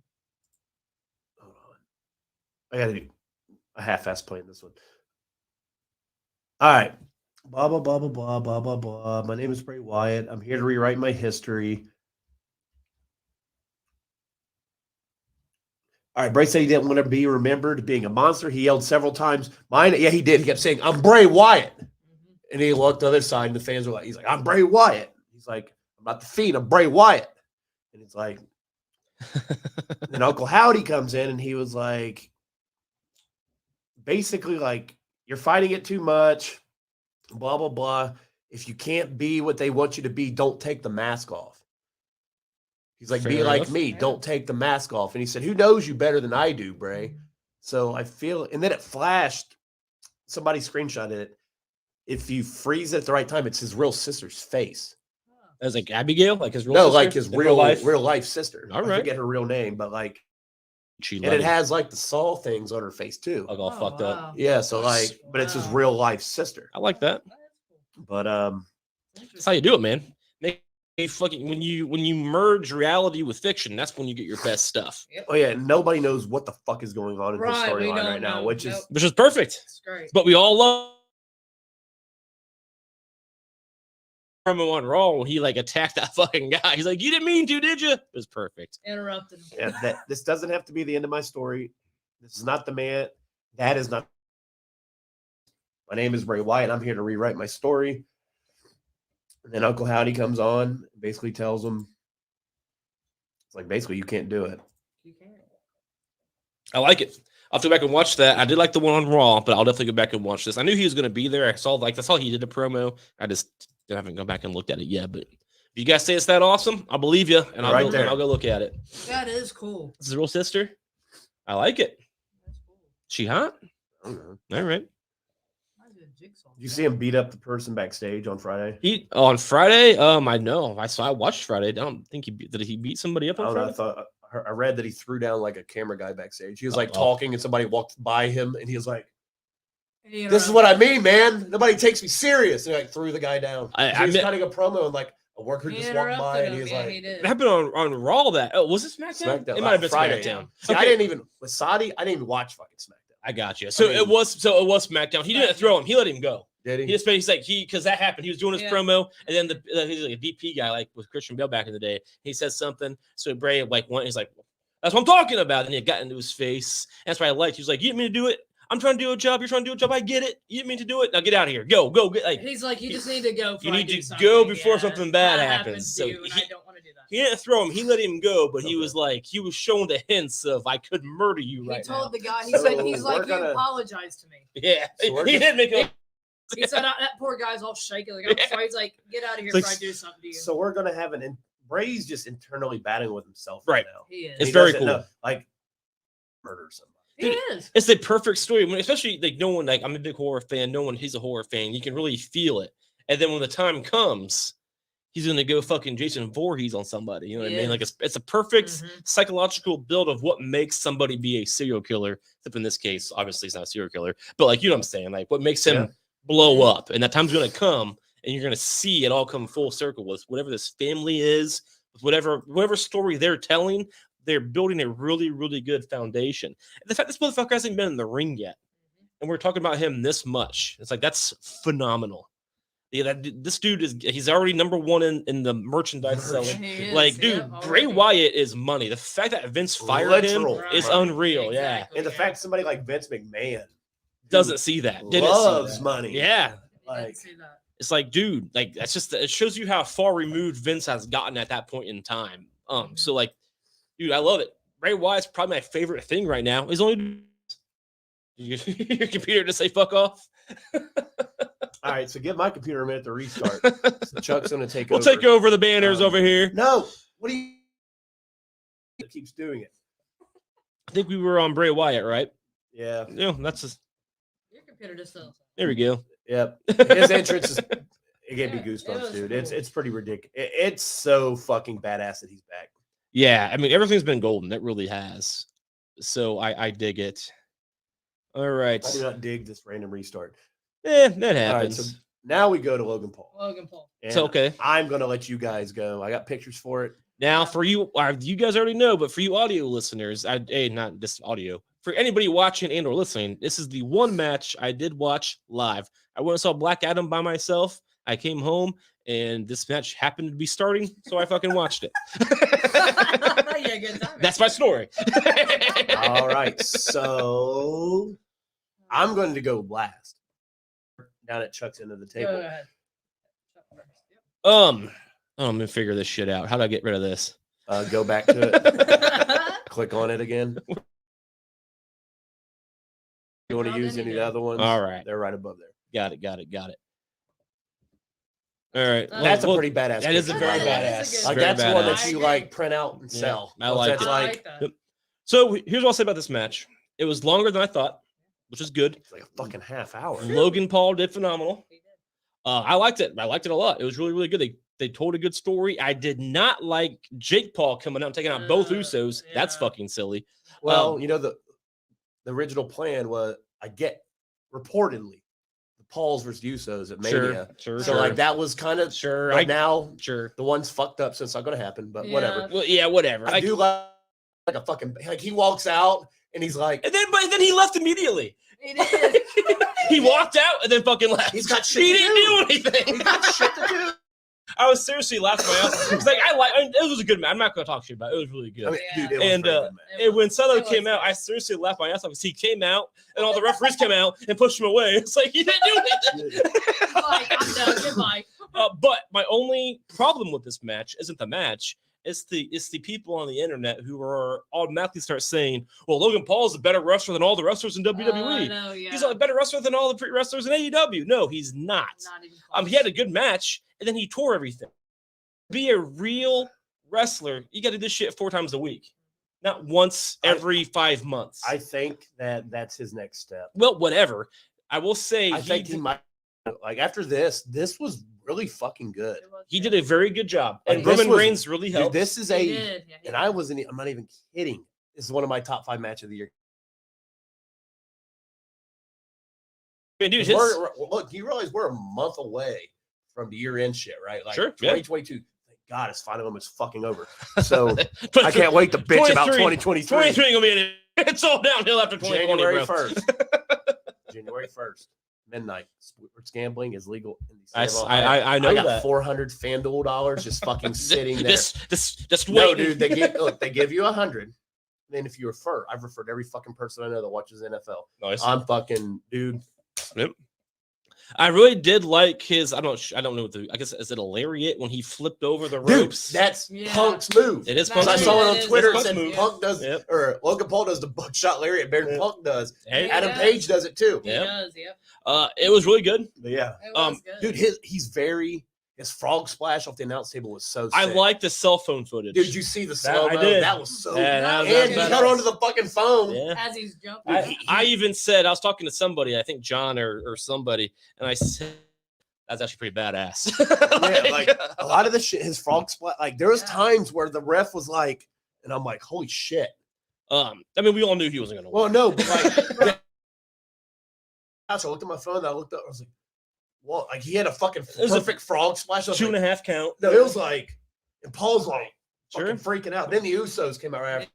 Hold on. I gotta do a half-ass playing this one. All right. Blah, blah, blah, blah, blah, blah, blah, blah. My name is Bray Wyatt. I'm here to rewrite my history. All right, Bray said he didn't want to be remembered being a monster. He yelled several times. Yeah, he did. He kept saying, I'm Bray Wyatt. And he looked the other side, and the fans were like, he's like, I'm Bray Wyatt. He's like, I'm not the Fiend, I'm Bray Wyatt. And it's like, then Uncle Howdy comes in, and he was like, basically like, you're fighting it too much, blah, blah, blah. If you can't be what they want you to be, don't take the mask off. He's like, be Fair like enough. me. Yeah. Don't take the mask off. And he said, who knows you better than I do, Bray? So I feel, and then it flashed. Somebody screenshotted it. If you freeze it at the right time, it's his real sister's face. As like Abigail, like his real No, sister like his in real life. life sister. All I right. forget her real name, but like, She and loved it has like the Saw things on her face too. like all fucked up. Wow. Yeah, so like, but it's his Wow. real life sister. I like that. But That's how you do it, man. Make a fucking when you merge reality with fiction, that's when you get your best stuff. oh yeah, nobody knows what the fuck is going on in his Right, we storyline don't right now, know. which is Nope. Which is perfect. It's great. But we all love promo on Raw when he like attacked that fucking guy. He's like, you didn't mean to, did you? It was perfect. Interrupted him. yeah, that this doesn't have to be the end of my story. This is not the man. That is not. My name is Bray Wyatt. I'm here to rewrite my story. And then Uncle Howdy comes on, and basically tells him, it's like basically you can't do it. You can't. I like it. I'll have to go back and watch that. I did like the one on Raw, but I'll definitely go back and watch this. I knew he was going to be there. I saw that's all he did a promo. I just haven't gone back and looked at it yet. But if you guys say it's that awesome, I'll believe you, and I'll Right go, there. and I'll go look at it. That is cool. This is real sister. I like it. That's cool. She hot? I don't know. All right. Might be a jigsaw. You see him beat up the person backstage on Friday? He on Friday. I know. I watched Friday. I don't think did he beat somebody up I on don't know. I Friday? thought I read that he threw down like a camera guy backstage. He was like Oh. talking, and somebody walked by him, and he was like, He "This is what I mean, man. Nobody takes me serious." And he like threw the guy down. I he was meant- cutting a promo, and like a worker He just walked by, interrupted and he him. was Yeah, like, he did. It happened on Raw. That was it SmackDown? SmackDown. It might have been Friday. SmackDown. See, I Okay. didn't even with Saudi. I didn't even watch fucking SmackDown. I got you. So I mean- it was SmackDown. He didn't throw him. He let him go. Did he? He just he's like because that happened. He was doing his Yeah. promo, and then he's like a DP guy, like with Christian Bale back in the day. He says something, so Bray like went. He's like, "That's what I'm talking about," and it got into his face. That's what I liked. He was like, "You didn't mean to do it. I'm trying to do a job. You're trying to do a job. I get it. You didn't mean to do it. Now get out of here. Go. Get like." He's like, you just need to go. You before I need do to something. go before Yeah, something bad that happens. So to you, and he- I don't want to do that. He didn't throw him. He let him go, but he Okay. was like, he was showing the hints of I could murder you He right told now. the guy. He So said, he's like, we're you gonna- apologized to me. Yeah, So we're he just- didn't make it. He said, that poor guy's all shaking. Like, I'm Yeah. sorry. He's like, get out of here It's like- before I do something to you. So we're gonna have Bray's just internally battling with himself Right. now. He is. It's He very doesn't cool. know, like murder somebody. He is. It's the perfect story, especially like no one like I'm a big horror fan. No one he's a horror fan. You can really feel it, and then when the time comes, he's gonna go fucking Jason Voorhees on somebody. You know what I mean? Like it's a perfect Mhm. psychological build of what makes somebody be a serial killer. Except in this case, obviously he's not a serial killer, but like you know what I'm saying? Like what makes him Yeah. blow up, and that time's gonna come, and you're gonna see it all come full circle with whatever this family is, whatever story they're telling, they're building a really, really good foundation. And the fact this motherfucker hasn't been in the ring yet, and we're talking about him this much, it's like that's phenomenal. Yeah, this dude he's already number one in the merchandise selling. Like, dude, Bray Wyatt is money. The fact that Vince fired him is unreal. Exactly, yeah. And the fact somebody like Vince McMahon doesn't see that. Loves see that. money. Yeah. Like, it's like, dude, like that's just it shows you how far removed Vince has gotten at that point in time. So like, dude, I love it. Bray Wyatt's probably my favorite thing right now. He's only your computer to say fuck off. All right, so give my computer a minute to restart. So Chuck's gonna take We'll over. take over the banners over here. No, what do you? It keeps doing it. I think we were on Bray Wyatt, right? Yeah. Yeah, that's just. Your computer just does. There we go. Yep. His entrance is. It gave me It goosebumps, was dude. cool. It's pretty ridiculous. It's so fucking badass that he's back. Yeah, I mean everything's been golden. It really has. So I dig it. All right. I do not dig this random restart. That All right, happens. so now we go to Logan Paul. Logan Paul. It's And okay. I'm gonna let you guys go. I got pictures for it. Now, for you, you guys already know, but for you audio listeners, not just audio, for anybody watching and or listening, this is the one match I did watch live. I went and saw Black Adam by myself. I came home, and this match happened to be starting, so I fucking watched it. Yeah, good time. That's my story. All right, so I'm going to go last. Down at Chuck's end of the Go table. ahead. I'm gonna figure this shit out. How do I get rid of this? Go back to it. Click on it again. You want to use any of the other ones? All right. They're right above there. Got it. All right. That's a pretty badass. That is a picture. very That is a badass. good Like Very that's one badass. that you like print out and Yeah, sell. I Once like that's it. I like like that. So here's what I'll say about this match. It was longer than I thought, which is good. it's like a fucking half hour. Logan Paul did phenomenal. I liked it. I liked it a lot. It was really, really good. They told a good story. I did not like Jake Paul coming out and taking out both Usos. That's yeah. fucking silly. Well, you know the original plan was reportedly the Pauls versus Usos at Mania. Sure. So like that was kind of Sure. Right now Sure. the one's fucked up, so it's not going to happen. But Yeah. whatever. Well, yeah, whatever. I do like a fucking like he walks out and he's like And then he left immediately. He did. He walked out and then fucking left. He's got shit He to didn't do. do anything. he got shit to do. I was seriously laughing my ass off. It's like it was a good match. I'm not gonna talk shit about it. It was really good. I mean, Yeah. dude, it was And, very good, man. And when Solo It was came out, good. I seriously laughed my ass off because he came out and all the referees came out and pushed him away. It's like he didn't do anything. Like, I'm done. Goodbye. But my only problem with this match isn't the match. It's the people on the internet who are automatically start saying, "Well, Logan Paul is a better wrestler than all the wrestlers in WWE. No, yeah. He's a better wrestler than all the wrestlers in AEW." No, he's not. Not even close. He had a good match and then he tore everything. Be a real wrestler, you got to do this shit 4 times a week, not once every 5 months. I think that's his next step. Well, whatever. I will say I think he might like after this was really fucking good. It was he good. did a very good job, Like, and this Roman was- Reigns really Dude, helped. this is He a did. Yeah, he and did. I'm not even kidding. This is one of my top 5 match of the year. I mean, dude, his, Look, you realize we're a month away from the year-end shit, right? Like Sure, yeah. 2022. Thank God, it's finally almost fucking over. So I can't wait to bitch about 2023. 23 ain't gonna be any. It's all downhill after 2020, January bro. 1st. January 1st, midnight. Sports gambling is legal in the I, state of I, Ohio. I know I got that. 400 FanDuel dollars just fucking sitting there. Just No, wait, dude, they give you 100. Then if you refer, I've referred every fucking person I know that watches NFL. Nice. I'm fucking dude. I really did like his. I don't know what I guess is it a lariat when he flipped over the Dude, ropes? that's Yeah. Punk's move. It is That's Punk's I saw move. it on It is. Twitter. It's It said Punk's move. Punk does, Yep. or Logan Paul does the buckshot lariat. Baron Yep. Punk does. Hey, Yeah. Adam Page does it too. He Yep. does. Yep. It was really good. But yeah, It was good. dude, his frog splash off the announce table was so sick. I like the cell phone footage. Dude, you see the That- slow I mo? did. That was so. Yeah, that was- and that he was got badass. onto the fucking phone. Yeah. As he's jumping. I even said, I was talking to somebody, I think John or somebody, and I said, that's actually pretty badass. Yeah, like a lot of the shit, his frog splash. Like there was Yeah. times where the ref was like, and I'm like, holy shit. I mean, we all knew he wasn't going to win. Well, no, but like, I looked at my phone. And I looked up. I was like, "What?" Like he had a fucking was a perfect frog splash. I was like, 2.5 count. no, it was like, and Paul's like, fucking freaking out. Then the Usos came out right after.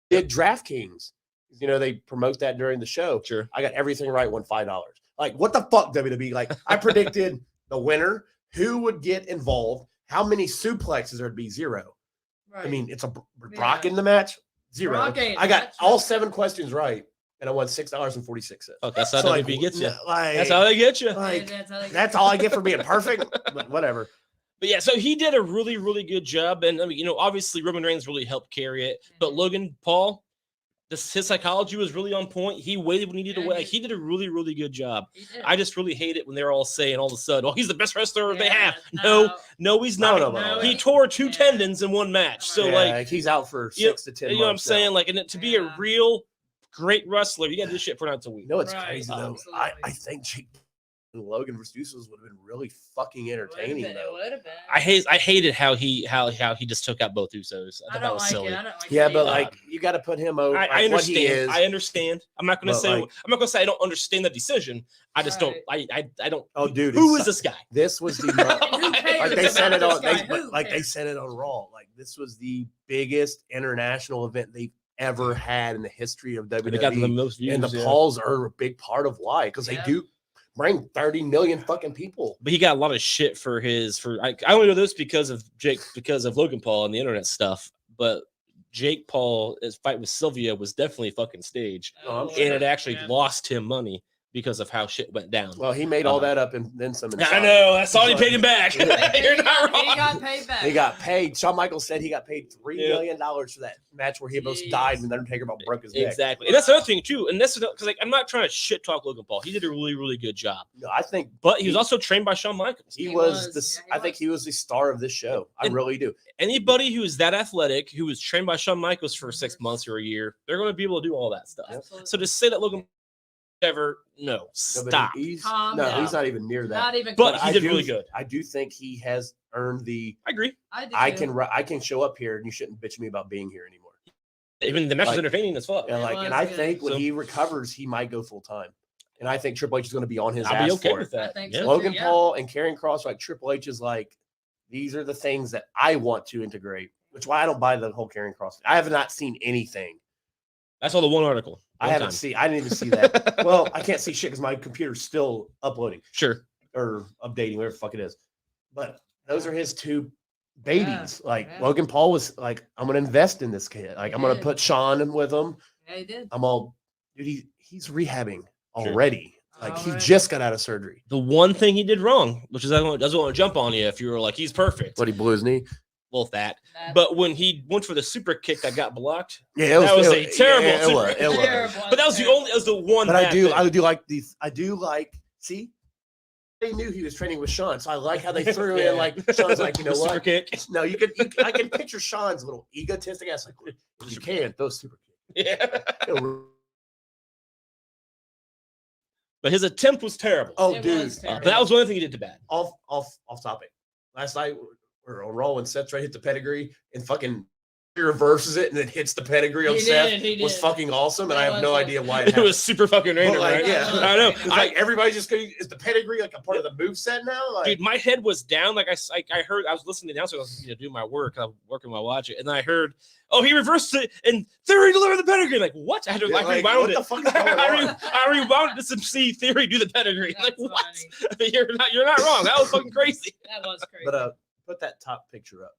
Did DraftKings. You know, they promote that during the show. Sure. I got everything right, won $5. Like, what the fuck, WWE? Like, I predicted the winner, who would get involved, how many suplexes there'd be, 0. Right. I mean, it's a Brock in the match, 0. Brock ain't I got match. all 7 questions right, and I won $6.46. Oh, that's how So, WB gets you. Like, That's how they get you. like, That's how they that's all I get for being perfect. But whatever. But yeah, so he did a really, really good job. And I mean, you know, obviously Roman Reigns really helped carry it. But Logan Paul, his psychology was really on point. He waited when he needed to wait. He did a really, really good job. I just really hate it when they're all saying all of a sudden, "Oh, he's the best wrestler they have." No, he's not. No. He tore 2 tendons in one match. So like he's out for 6 to 10 months. You know what I'm saying? Like, and to be a real great wrestler, you got to do shit for nights a week. You know what's crazy though? I think Jake and Logan versus Usos would have been really fucking entertaining. Though. I hated how he just took out both Usos. I thought that was silly. Yeah, but like you got to put him over. I understand. What he is. I understand. I'm not going to say. I'm not going to say I don't understand the decision. I just don't. I don't. Oh, dude, who is this guy? This was the like they said it on. They said it on Raw. Like this was the biggest international event they've ever had in the history of WWE. They got the most views, and the Pauls are a big part of why, because they do bring 30 million fucking people. But he got a lot of shit for I only know this because of Logan Paul and the internet stuff. But Jake Paul's fight with Sylvia was definitely fucking staged, and it actually lost him money because of how shit went down. Well, he made all that up and then some. I know. That's all he paid him back. You're not wrong. He got paid back. He got paid. Shawn Michaels said he got paid $3 million for that match where he almost died when the Undertaker about broke his neck. Exactly. And that's the other thing, too. And that's because like, I'm not trying to shit talk Logan Paul. He did a really, really good job. No, I think. But he was also trained by Shawn Michaels. He was. I think he was the star of this show. I really do. Anybody who is that athletic, who was trained by Shawn Michaels for 6 months or a year, they're going to be able to do all that stuff. Absolutely. So to say that Logan stop. He's not even near that. Not even but he did really good. I do think he has earned the. I agree. I can show up here and you shouldn't bitch me about being here anymore. Even the match was entertaining as fuck. And I think when he recovers, he might go full time. And I think Triple H is going to be on his ass okay for with it. that. Logan Paul and Karrion Kross, like Triple H is like, these are the things that I want to integrate. Which is why I don't buy the whole Karrion Kross. I have not seen anything. I saw the one article. I didn't even see that. Well, I can't see shit because my computer's still uploading. Sure. Or updating, whatever the fuck it is. But those are his 2 babies. Logan Paul was like, I'm going to invest in this kid. Like, I'm going to put Sean with him. Yeah, he did. Dude, he's rehabbing already. Like, he just got out of surgery. The one thing he did wrong, which is I doesn't want to jump on you if you were like, he's perfect. But he blew his knee. Well, but when he went for the super kick that got blocked, that was a terrible super kick. It was. But that was the one. But I do like these. I do like. See, they knew he was training with Sean, so I like how they threw in like Sean's like, you know what? Super kick. No, I can picture Sean's little egotistic ass like, you can throw super kick. Yeah. But his attempt was terrible. Oh, dude, but that was one thing he did to bad. Off topic. Last night. Or on Raw when Seth tried to hit the pedigree and fucking he reverses it and then hits the pedigree on Seth was fucking awesome, and I have no idea why it was super fucking random, right? Yeah, I know. It's like everybody's just going. Is the pedigree like a part of the moveset now? Like, dude, my head was down. Like I heard, I was listening to the announcer. I was doing my work. I'm working while watching, and then I heard, oh, he reversed it and Theory delivered the pedigree. Like what? I had to rewound it. I rewound it to see Theory do the pedigree. Like what? You're not wrong. That was fucking crazy. That was crazy. But put that top picture up.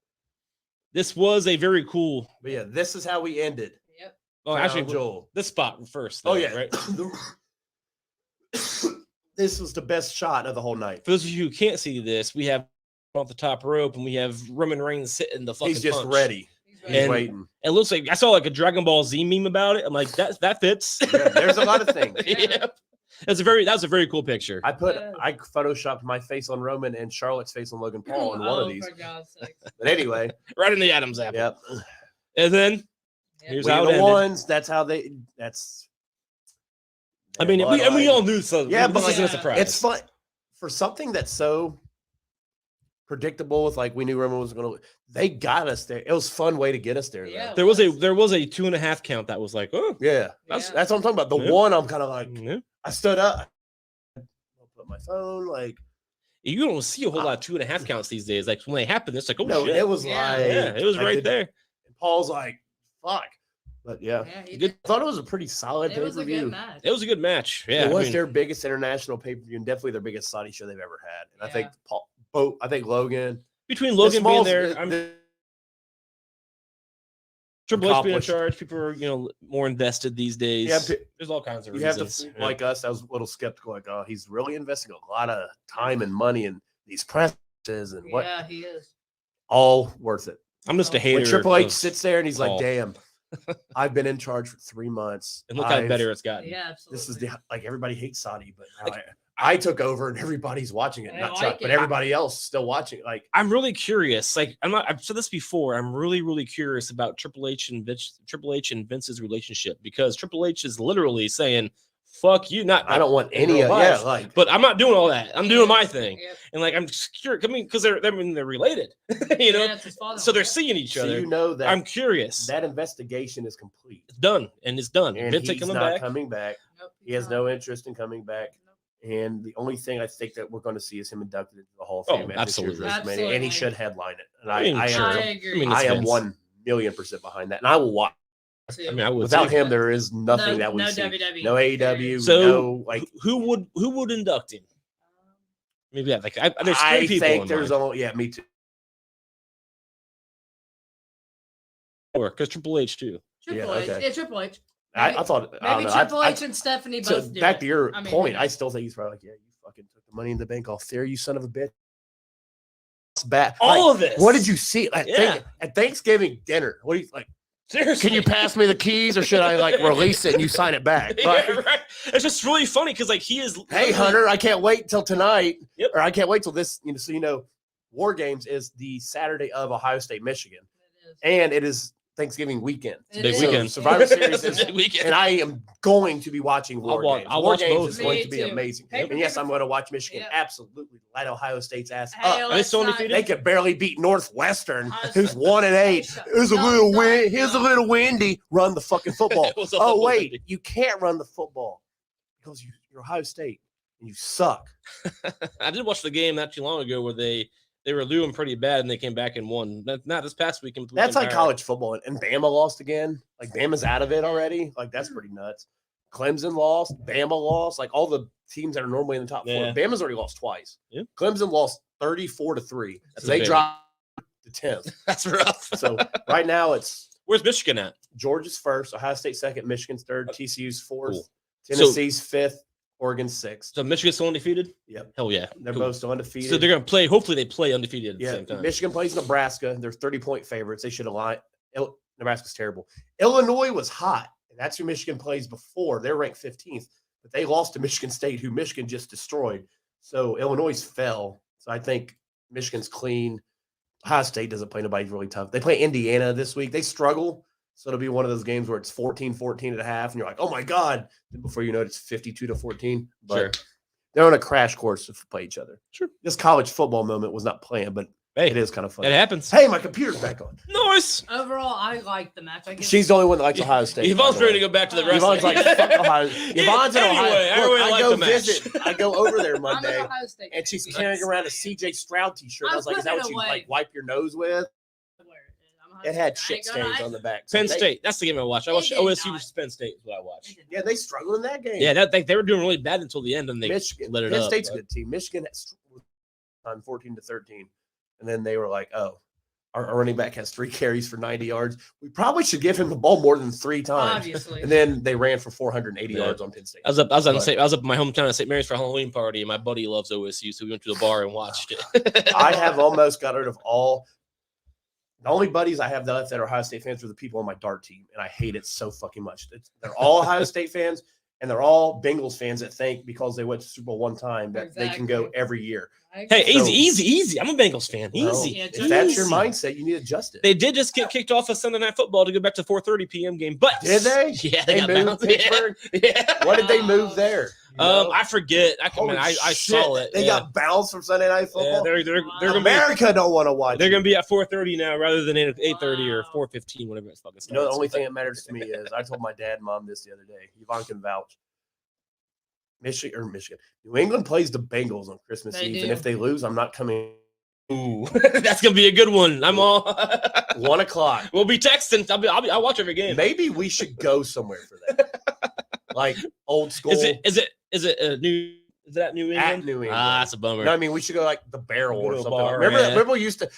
This was a very cool. But yeah, this is how we ended. Yep. Oh, Crown actually, Jewel. This spot first. Though, yeah, right. This was the best shot of the whole night. For those of you who can't see this, we have off the top rope, and we have Roman Reigns sitting the fucking. He's just punch. ready. He's waiting. It looks like I saw like a Dragon Ball Z meme about it. I'm like, that fits. Yeah, there's a lot of things. Yeah. That was a very cool picture. I photoshopped my face on Roman and Charlotte's face on Logan Paul in one of these. For God's sake. But anyway, right in the Adam's apple. Yep. And then here's how the ones. That's how they. That's. I mean, we all knew so. Yeah, but this isn't a surprise. It's fun for something that's so predictable. With like we knew Roman was going to. They got us there. It was a fun way to get us there. Yeah, there was a 2.5 count that was like, oh yeah, that's what I'm talking about. The one I'm kind of like. Yeah. I stood up. I'll put my phone like. You don't see a whole lot of 2.5 counts these days. Like when they happen, it's like, oh shit. It was Yeah. It was right there. And Paul's like, fuck. But yeah, Yeah, I thought it was a pretty solid it was a good pay-per-view. match. It was a good match. Yeah, It was their biggest international pay-per-view and definitely their biggest Saudi show they've ever had. And I think Logan. between Logan being there, Triple H being in accomplished. charge, people are more invested these days. Yeah, there's all kinds of you have reasons. to like us. I was a little skeptical, like, oh, he's really investing a lot of time and money in these practices and what. Yeah, he is. All worth it. I'm just a hater. When Triple H of sits there and he's Paul. like, "Damn, I've been in charge for 3 months, and look how better it's gotten. Yeah, absolutely. This is everybody hates Saudi, but now I took over and everybody's watching it. I Not like Chuck, it. but everybody else still watching. Like, I'm really curious. Like I've said this before. I'm really curious about Triple H and Vince's relationship because Triple H is literally saying, "Fuck you." Not I don't want in any real of life, like. but I'm not doing all that. I'm doing my thing, Yep. and like I'm just curious. I mean, because they're related, Yeah, it's his father. so they're seeing each So other. you know that I'm curious. that investigation is complete, It's done, and it's done. and Vince he's coming not back. coming back. Nope, He has no interest in coming back. And the only thing I think that we're going to see is him inducted into the Hall of Oh, Fame at this year's absolutely. WrestleMania, and he Absolutely. should headline it. And I mean, I sure. I am, agree. mean, I it's am Vince. 1,000,000% behind that, and I will watch. I mean, I would. Without too. him, there is nothing that we no see. WWE. No AEW. So no like. who would induct him? Maybe that. Like there's three I people. think there's only me too. Because Triple H too. Triple Yeah, H. okay. Yeah, Triple H. I thought I don't Maybe know. Triple I, H and Stephanie so both do back it. to your I mean, point, who I knows? still think he's probably like, yeah, you fucking took the Money in the Bank off there, you son of a bitch. It's bad. All Like, of this. What did you see Yeah. at Thanksgiving dinner? What do you like? Seriously. Can you pass me the keys, or should I like release it and you sign it back? Yeah, right. It's just really funny because like he is. Hey, Hunter, I can't wait till tonight, Yep. or I can't wait till this. So War Games is the Saturday of Ohio State, Michigan, It is. and it is Thanksgiving weekend. It Big is. weekend. Survivor Series It's is, a big weekend. and I am going to be watching War Games. I'll War watch Games both. is going Me to be too. amazing. Pay-per-view And yes, I'm going to watch Michigan Yep. absolutely light Ohio State's ass Hey, up. Are they still let's not- undefeated? They could barely beat Northwestern, I was- who's 1-8. Shut- It was a No, little no, wind. Here's a no. little windy. Run the fucking football. It was a Oh little wait, windy. you can't run the football because you're Ohio State and you suck. I did watch the game not too long ago where they were doing pretty bad and they came back and won. Not this past weekend. But the That's weekend like prior. college football, and Bama lost again. Like Bama's out of it already. Like that's pretty nuts. Clemson lost. Bama lost. Like all the teams that are normally in the top four. Yeah. Bama's already lost twice. Yeah. Clemson lost 34-3. That's So they big. dropped to 10th. That's rough. So right now it's Where's Michigan at? Georgia's first, Ohio State second, Michigan's third, TCU's fourth, Cool. Tennessee's fifth, Oregon's sixth. So Michigan's still undefeated? Yep. Hell yeah. They're Cool. both still undefeated. So they're gonna play. Hopefully they play undefeated at the Yeah, same time. Michigan plays Nebraska. They're 30-point favorites. They should align. Nebraska's terrible. Illinois was hot, and that's who Michigan plays before. They're ranked 15th, but they lost to Michigan State, who Michigan just destroyed. So Illinois fell. So I think Michigan's clean. Ohio State doesn't play nobody really tough. They play Indiana this week. They struggle. So it'll be one of those games where it's 14-14 at a half, and you're like, oh my God. Then before you know it, it's 52-14. But Sure. they're on a crash course to play each other. Sure. This college football moment was not planned, but Hey, it is kind of fun. it happens. Hey, my computer's back on. Nice. Overall, I like the match. I guess She's the only one that likes Ohio State. Yvonne's ready to go back to the Yvonne's wrestling. Yvonne's like, fuck Ohio. Yvonne's in Ohio. Anyway, I Look, really I like go the match. visit. I go over there I'm Monday, an Ohio State and she's fan. carrying around a CJ Stroud t-shirt. I was like, is that I'm what you putting it like away. wipe your nose with? I'm Ohio It had State. I shit ain't gonna- stains on the back. Penn So they- State. That's the game I watched. I They watched did OSU not. versus Penn State is what I watched. Yeah, they struggled in that game. Yeah, they were doing really bad until the end, and they Michigan. let it Penn up. State's a but- good team. Michigan on 14-13, and then they were like, oh. Our running back has 3 carries for 90 yards. We probably should give him the ball more than 3 times. Obviously. And then they ran for 480 Yeah. yards on Penn State. I was up But- in my hometown at St. Mary's for a Halloween party, and my buddy loves OSU, so we went to the bar and watched it. I have almost got rid of all. The only buddies I have left that are Ohio State fans are the people on my dart team, and I hate it so fucking much. They're all Ohio State fans, and they're all Bengals fans that think because they went to Super Bowl one time that they can go Exactly. every year. Hey, So- easy. I'm a Bengals fan. Well, Easy. Yeah, if just that's your Easy. mindset, you need to adjust it. They did just get kicked off of Sunday Night Football to go back to 4:30 p.m. game, but Did they? Yeah, They got moved bounced. Pittsburgh. Yeah. What did they move there? You know? I forget. I Holy I shit, saw it. They yeah. got bounced from Sunday Night Yeah, Football. they're gonna be America don't want to watch. they're it. gonna be at 4:30 now rather than 8:30 or Wow. 4:15, whatever it's fucking. You know, the starts. only thing that matters to me is I told my dad and mom this the other day. Yvonne can vouch. Michigan. New England plays the Bengals on Christmas They Eve, do. and if they lose, I'm not coming. Ooh, that's gonna be a good one. I'm all 1 o'clock. We'll be texting. I'll watch every game. Maybe we should go somewhere for that, like old school. Is it a new? Is that New England? At New England? Ah, that's a bummer. No, I mean we should go like the Barrel Go or to a something. bar, remember, yeah. remember we used to.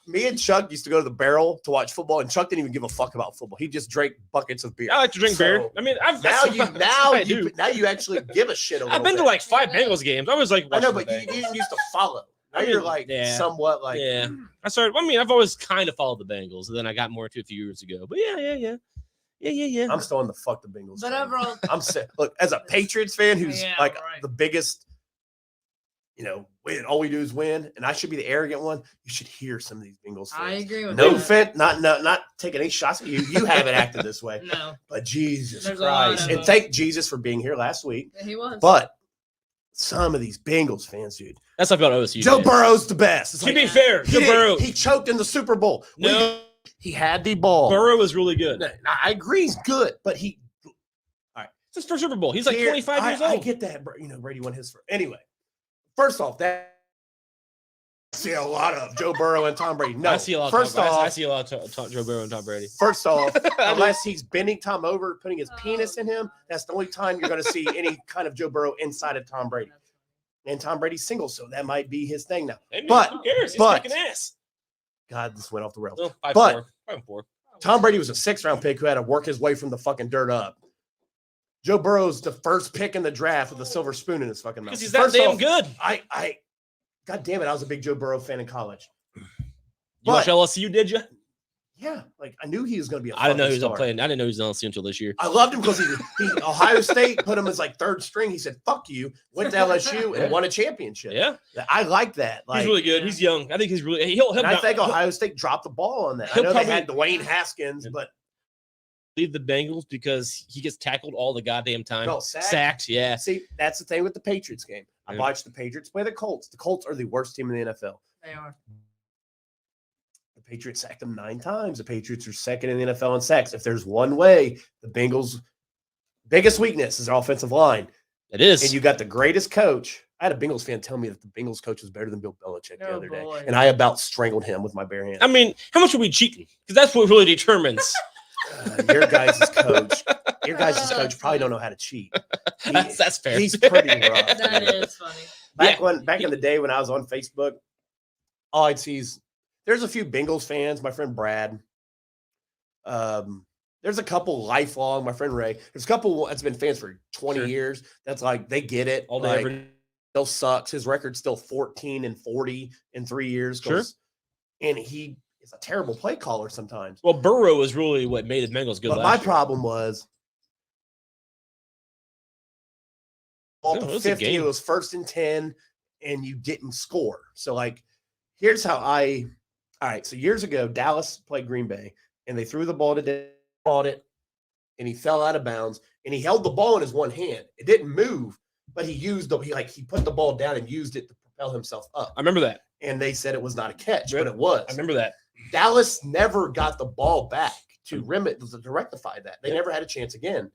Me and Chuck used to go to the Barrel to watch football, and Chuck didn't even give a fuck about football. He just drank buckets of beer. I like to drink So, beer. I mean, now you actually give a shit a little I've been bit. to like 5 Bengals games. I was like, I know, watching but the you Bengals. didn't used to follow. Now I mean, you're like yeah. somewhat like Yeah. I started. I mean, I've always kind of followed the Bengals, and then I got more into it a few years ago. But yeah. I'm still on the fuck the Bengals. But fan. overall, I'm sick. Look, as a Patriots fan who's Yeah, like right. the biggest, win. All we do is win, and I should be the arrogant one. You should hear some of these Bengals I fans. agree with No that. offense, not taking any shots at you. You haven't acted this way, No, but Jesus There's a lot Christ! of And them. thank Jesus for being here last week. he was. But some of these Bengals fans, dude, That's how I felt about OSU. Joe man. Burrow's the best. It's To like, be fair, he, Joe did- Burrow. he choked in the Super Bowl. No, He had the ball. Burrow is really good. I agree, he's good, but he. It's his first Super Bowl. He's like Here, 25 years old. I get that, Brady won his first. Anyway, first off, that I see a lot of Joe Burrow and Tom Brady. No, I see a lot. First I off, see a lot of Joe Burrow and Tom Brady. first off, I unless he's bending Tom over, putting his Oh, penis in him, that's the only time you're going to see any kind of Joe Burrow inside of Tom Brady. And Tom Brady's single, so that might be his thing now. Hey, man, But- who cares? He's but- kicking ass. God, this went off the rails. No, 5'4". But- 5'4". Tom Brady was a 6th-round pick who had to work his way from the fucking dirt up. Joe Burrow's the first pick in the draft with a silver spoon in his fucking mouth. Because he's that First damn off, good. God damn it, I was a big Joe Burrow fan in college. You But- watch LSU, did you? Yeah, like I knew he was going to be a I didn't know he fucking was on star. playing. I didn't know he was on LSU until this year. I loved him because he Ohio State put him as like 3rd string. He said, fuck you, went to LSU and won a championship. Yeah, I like that. Like, he's really good. He's young. I think he's really. He'll and I think he'll Ohio State dropped the ball on that. I He'll know probably- they had Dwayne Haskins, but leave the Bengals because he gets tackled all the goddamn time. no, sacked. Sacked. Yeah. See, that's the thing with the Patriots game. I Yeah. watched the Patriots play the Colts. The Colts are the worst team in the NFL. They are. The Patriots sacked them 9 times. The Patriots are second in the NFL in sacks. If there's one way, the Bengals' biggest weakness is their offensive line. It is. And you got the greatest coach. I had a Bengals fan tell me that the Bengals coach was better than Bill Belichick the Oh, other day. boy. And I about strangled him with my bare hands. I mean, how much are we cheating? Because that's what really determines. Your guys' coach. Your guys' coach probably don't know how to cheat. That's fair. He's pretty rough. That is funny. Back in the day when I was on Facebook, all I'd see is there's a few Bengals fans. My friend Brad. There's a couple lifelong. My friend Ray. There's a couple that's been fans for 20 Sure. years. That's like they get it. All day, Like, every still sucks. His record's still 14-40 in 3 years. Sure. And he is a terrible play caller sometimes. Well, Burrow is really what made the Bengals good. But my last year. problem was No, at it the was a 50, it game. was 1st and 10, and you didn't score. So, like, here's how all right, so years ago, Dallas played Green Bay, and they threw the ball to Dave, caught it, and he fell out of bounds, and he held the ball in his one hand. It didn't move, but he put the ball down and used it to propel himself up. I remember that. And they said it was not a catch, Yep. but it was. I remember that. Dallas never got the ball back to rectify that. They Yep. never had a chance again.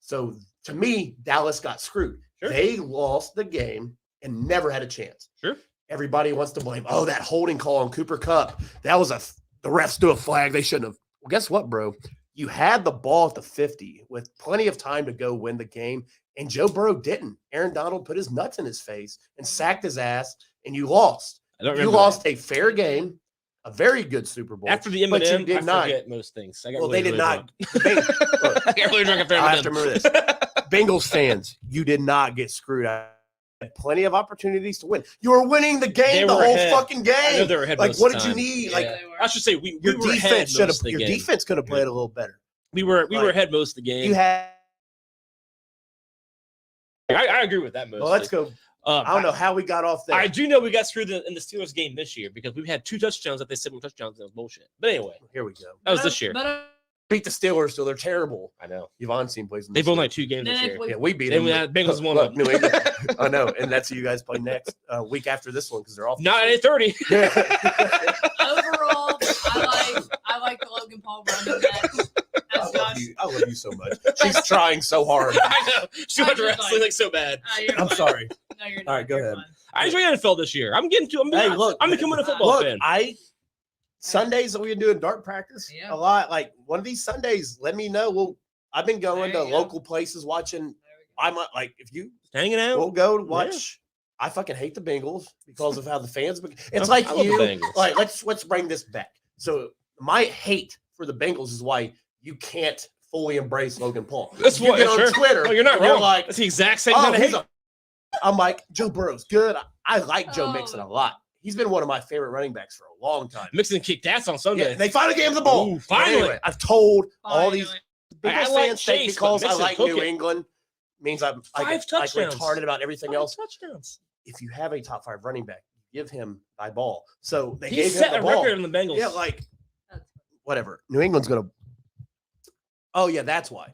So to me, Dallas got screwed. Sure. They lost the game and never had a chance. Sure. Everybody wants to blame, that holding call on Cooper Kupp. That was the refs threw a flag. They shouldn't have. Well, guess what, bro? You had the ball at the 50 with plenty of time to go win the game, and Joe Burrow didn't. Aaron Donald put his nuts in his face and sacked his ass, and you lost. I don't You remember. lost a fair game, a very good Super Bowl. After the but you M&M, did I not. forget most things. I got Well, really, they did really not. drunk. Look, I got really drunk after I have to M&M. remember this. Bengals fans, you did not get screwed. I had plenty of opportunities to win. You were winning the They game the were whole ahead. fucking I know game. they were ahead Like, most what of did the you time. need? Yeah, Like, they were. I should say we your were ahead defense should have. most of the Your game. defense could have played a little better. We were like, ahead most of the game. You had. I agree with that mostly. Well, let's go. I don't know how we got off there. I do know we got screwed in the Steelers game this year because we had 2 touchdowns that they said were touchdowns. That was bullshit. But anyway, Here we go. that was this year. But, Beat the Steelers, so they're terrible. I know. Yvonne's team plays. in the They've won Steelers. like 2 games this Then year. we- Yeah, we beat Then them. we had Bengals won Look, up. New England. I know, and that's who you guys play next week after this one because they're off. Not at 8:30. overall, I like the Logan Paul running back. As Josh you. I love you so much. She's trying so hard. I know. She went to wrestling like so bad. I'm sorry. No, you're All right, go ahead. I enjoy NFL this year. I'm Hey, look, I'm becoming a football Look, fan. Sundays that we've been doing dart practice Yeah. a lot. Like one of these Sundays, let me know. I've been going to There you go. local places watching. I might like if you Hanging out. we'll go to watch. I fucking hate the Bengals because of how the fans. It's I like love the you. Bengals. Like let's bring this back. So my hate for the Bengals is why you can't fully embrace Logan Paul. That's You what. get on Sure. Twitter. Oh, you're not and wrong. like, That's the exact same oh, kind of he's hate. I'm like Joe Burrow's good. I like Joe Oh. Mixon a lot. He's been one of my favorite running backs for a long time. Mixon kicked ass on Sunday. Yeah, they finally gave him the ball. Ooh, But finally. anyway, I've told all Finally. these I Bengals like fans think Chase, because but I Mixon like took New it. England means I'm like 5 touchdowns. retarded about everything 5 else. touchdowns. If you have a top 5 running back, give him thy ball. So they He gave set him a the ball. record on the Bengals. Yeah, like That's- whatever. New England's gonna. Oh yeah, that's why.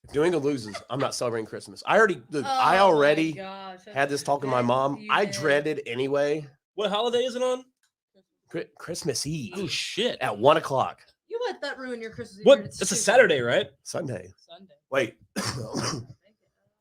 If New England loses, I'm not celebrating Christmas. I Oh my already gosh. had this talk with my mom. You I did. dreaded anyway. What holiday is it on? Christmas Eve Oh shit! at 1:00 You let that ruin your Christmas Eve. What? You're It's a stupid. Saturday, right? Sunday. Sunday. Wait.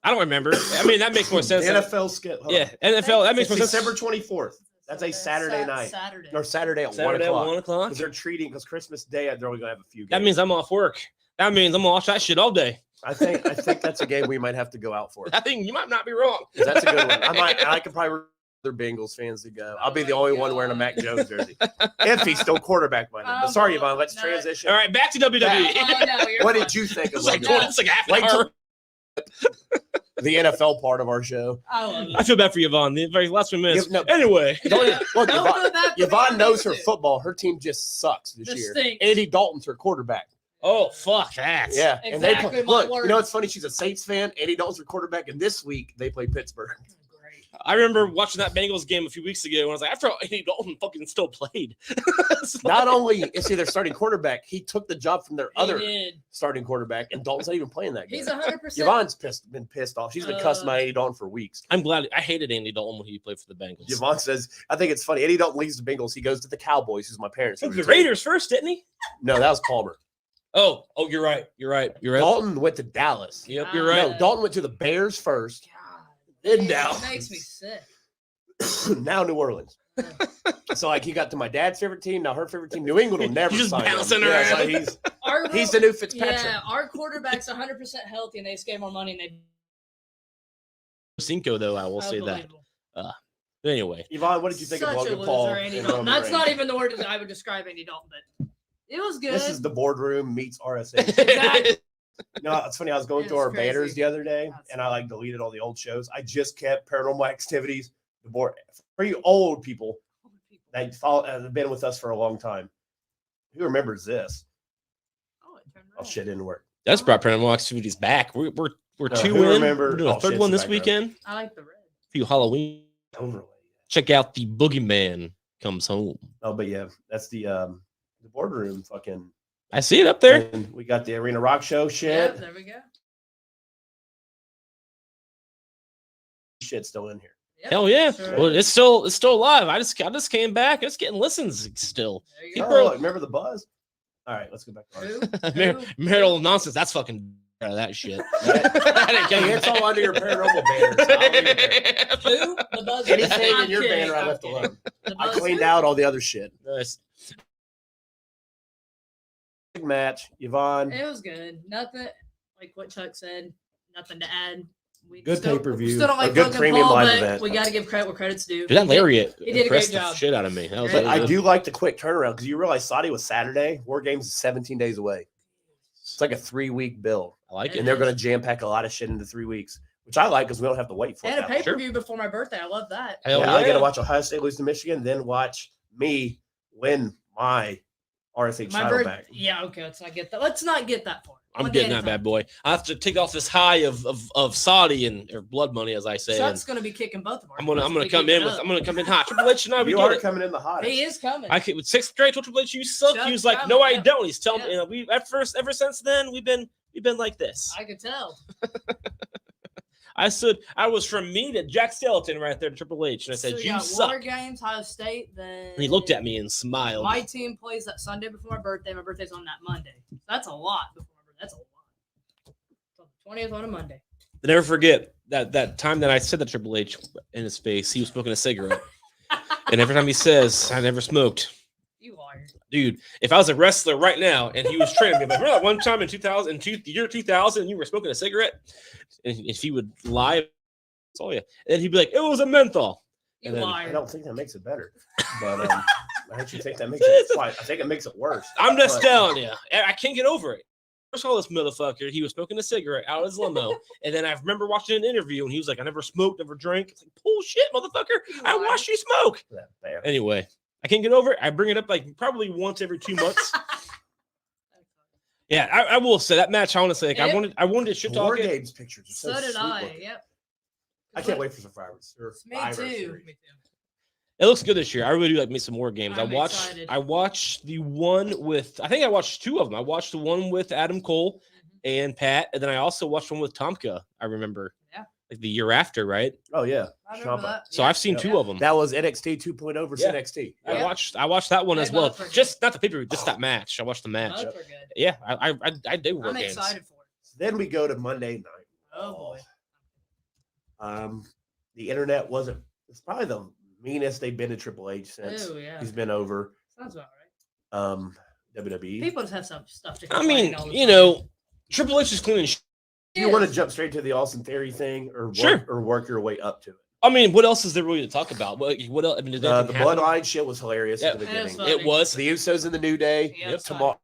I don't remember. I mean, that makes more sense. NFL skip. hold on. Yeah, NFL. That makes It's more sense. December 24th. That's a Saturday night. Saturday. Or Saturday at Saturday 1:00. at 1 o'clock. Because they're treating because Christmas Day they're only gonna have a few games. That means I'm off work. That means I'm gonna watch that shit all day. I think that's a game we might have to go out for. I think you might not be wrong. 'Cause that's a good one. I could probably other Bengals fans to go. I'll be the only one wearing a Mac Jones jersey. If he's still quarterback by then. But sorry, Yvonne, let's No. transition. All right, back to WWE. Oh, no, you're What fine. did you think of It's like Logan 20, Paul? it's like half an Wait till- hour. The NFL part of our show? I love it. I feel bad for Yvonne. The very last few minutes. No. Anyway, Look, Don't Yvonne, feel bad for me. Yvonne knows her I do. football. Her team just sucks this Just year. stinks. Andy Dalton's her quarterback. oh fuck that. Yeah, and they Exactly my look. You words. know what's funny? She's a Saints fan. Andy Dalton's her quarterback, and this week they play Pittsburgh. Great. I remember watching that Bengals game a few weeks ago, and I was like, after all, Andy Dalton fucking still played. It's like- Not only is he their starting quarterback, he took the job from their He other did. starting quarterback, and Dalton's not even playing that game. He's 100%. Yvonne's been pissed off. She's been cussing my Andy Dalton for weeks. I'm glad. I hated Andy Dalton when he played for the Bengals. Yvonne says, I think it's funny. Andy Dalton leaves the Bengals. He goes to the Cowboys, who's my parents. He went to the Raiders first, didn't he? No, that was Palmer. Oh, you're right. You're right. You're right. Dalton went to Dallas. Yep, you're right. No, Dalton went to the Bears first, God, then man, Dallas. It makes me sick. Now New Orleans. So like he got to my dad's favorite team, now her favorite team. New England will never He's just sign him. bouncing Yeah, it's around. like he's the new Fitzpatrick. Yeah, our quarterback's 100% healthy, and they just gave more money. And they Cinco, though, I will say that. Unbelievable. Anyway, Yvonne, what did you think Such of a Logan loser, Paul? Andy and Dalton. Roman That's not Reigns? even the word that I would describe Andy Dalton, but it was good. This is the boardroom meets RSA. Exactly. No, it's funny. I was going It through was our banners crazy. the other day, That's and I like deleted all the old shows. I just kept Paranormal Activities, the board for you old people that follow have been with us for a long time. Who remembers this? Oh, it turned Oh red. shit, didn't work. that's brought Paranormal Activities back. We're No, two who in. remember- We're doing a oh, third shit, one it's this the background. weekend. I like the red. Few Halloween. Overlay. Check out the Boogeyman Comes Home. Oh, but yeah, that's the boardroom fucking. I see it up there. And we got the Arena Rock Show Yeah, shit. there we go. Shit still in here. Yep, Hell yeah. sure Well, is. it's still alive. I just came back. It's getting listens still. There you Keep Oh, go. look, remember the buzz? All right, let's go back to ours. Who? Marital nonsense. That's fucking that shit. Hey, it's all under your paranormal banners. I'll leave it there. Who? The buzz. Anything I'm in your kidding, banner, I I'm left kidding. alone. The I buzz cleaned who? out all the other shit. Nice. Big match, Yvonne. It was good. Nothing like what Chuck said. Nothing to add. We Good still- pay-per-view. we Still don't A like good Logan premium Paul, live but event. we got to give credit where credit's due. Dude, that lariat he did a great impressed the job. shit out of me. That was But really I good. do like the quick turnaround because you realize Saudi was Saturday. War Games is 17 days away. It's like a 3-week build. I like It And it. they're going to jam pack a lot of shit into 3 weeks, which I like because we don't have to wait for And it. a that pay long. per view before my birthday. I love that. Hell Yeah, I got yeah. to watch Ohio State lose to Michigan, then watch me win my RSH My title birth. back. Yeah, okay. Let's not get that. Let's not get that far. I'm One day getting at a that bad time. boy. I have to take off this high of Saudi and or blood money, as I say. and Chuck's gonna be kicking both of our. I'm gonna butts if we come keep in it with up. I'm gonna come in hot. Triple H tonight. We You get are it. coming in the hottest. He is coming. I can with 6th straight Triple H. You suck. He Chuck's was like, coming, no, I yeah. don't. He's telling Yeah. me. You know, we ever since then we've been like this. I could tell. I was from me to Jack Skeleton right there to Triple H, and I said, So we you got suck. War Games, Ohio State. Then And he looked at me and smiled. My team plays that Sunday before my birthday. My birthday's on that Monday. So that's a lot before my That's a lot. It's on the 20th on a Monday. I never forget that time that I said that Triple H in his face. He was smoking a cigarette, and every time he says, "I never smoked." You liar. Dude, if I was a wrestler right now and he was training me, like, remember that one time in 2000, the year 2000, you were smoking a cigarette? And if he would lie, that's all you. And he'd be like, it was a menthol. You And then- liar. I don't think that makes it better, but I actually think that makes it. I think it makes it worse. I'm just But- telling you, I can't get over it. I saw this motherfucker. He was smoking a cigarette out of his limo. And then I remember watching an interview and he was like, I never smoked, never drank. It's like, bullshit, motherfucker. You I liar. watched you smoke. That bad. Anyway, I can't get over it. I bring it up like probably once every 2 months. Yeah, I will say that match, honestly, like, Yep. I wanted to shit talk War it. Games pictures are So so did sweet I. looking. Yep. I can't wait for Survivors. Me Survivor too. Series. Me too. It looks good this year. I really do like me some more games. I'm excited. I watched the one with, I think I watched 2 of them. I watched the one with Adam Cole and Pat, and then I also watched one with Tomka. I remember, Yeah. like the year after, right? Oh yeah, I remember Ciampa. that. So Yeah. I've seen Yeah. 2 of them. That was NXT 2.0 versus Yeah. NXT. Yeah. I watched that one They as well. both were good. Just not the pay-per-view, just that match. I watched the match. Both were good. Yeah, I do war I'm games. excited for it. Then we go to Monday night. Oh boy. The internet wasn't. It's probably the meanest they've been to Triple H since Oh yeah. he's been over. Sounds about right. WWE. People just have some stuff to. I complain mean, all the you time. know, Triple H is cleaning. Do you want to jump straight to the Austin Theory thing, or work, Sure. or work your way up to it? I mean, what else is there really to talk about? What else? I mean, did The anything happen? Bloodline shit was hilarious Yeah. at the It was beginning. fun. It was. The Usos in the New Day. Yeah, it's Tomorrow.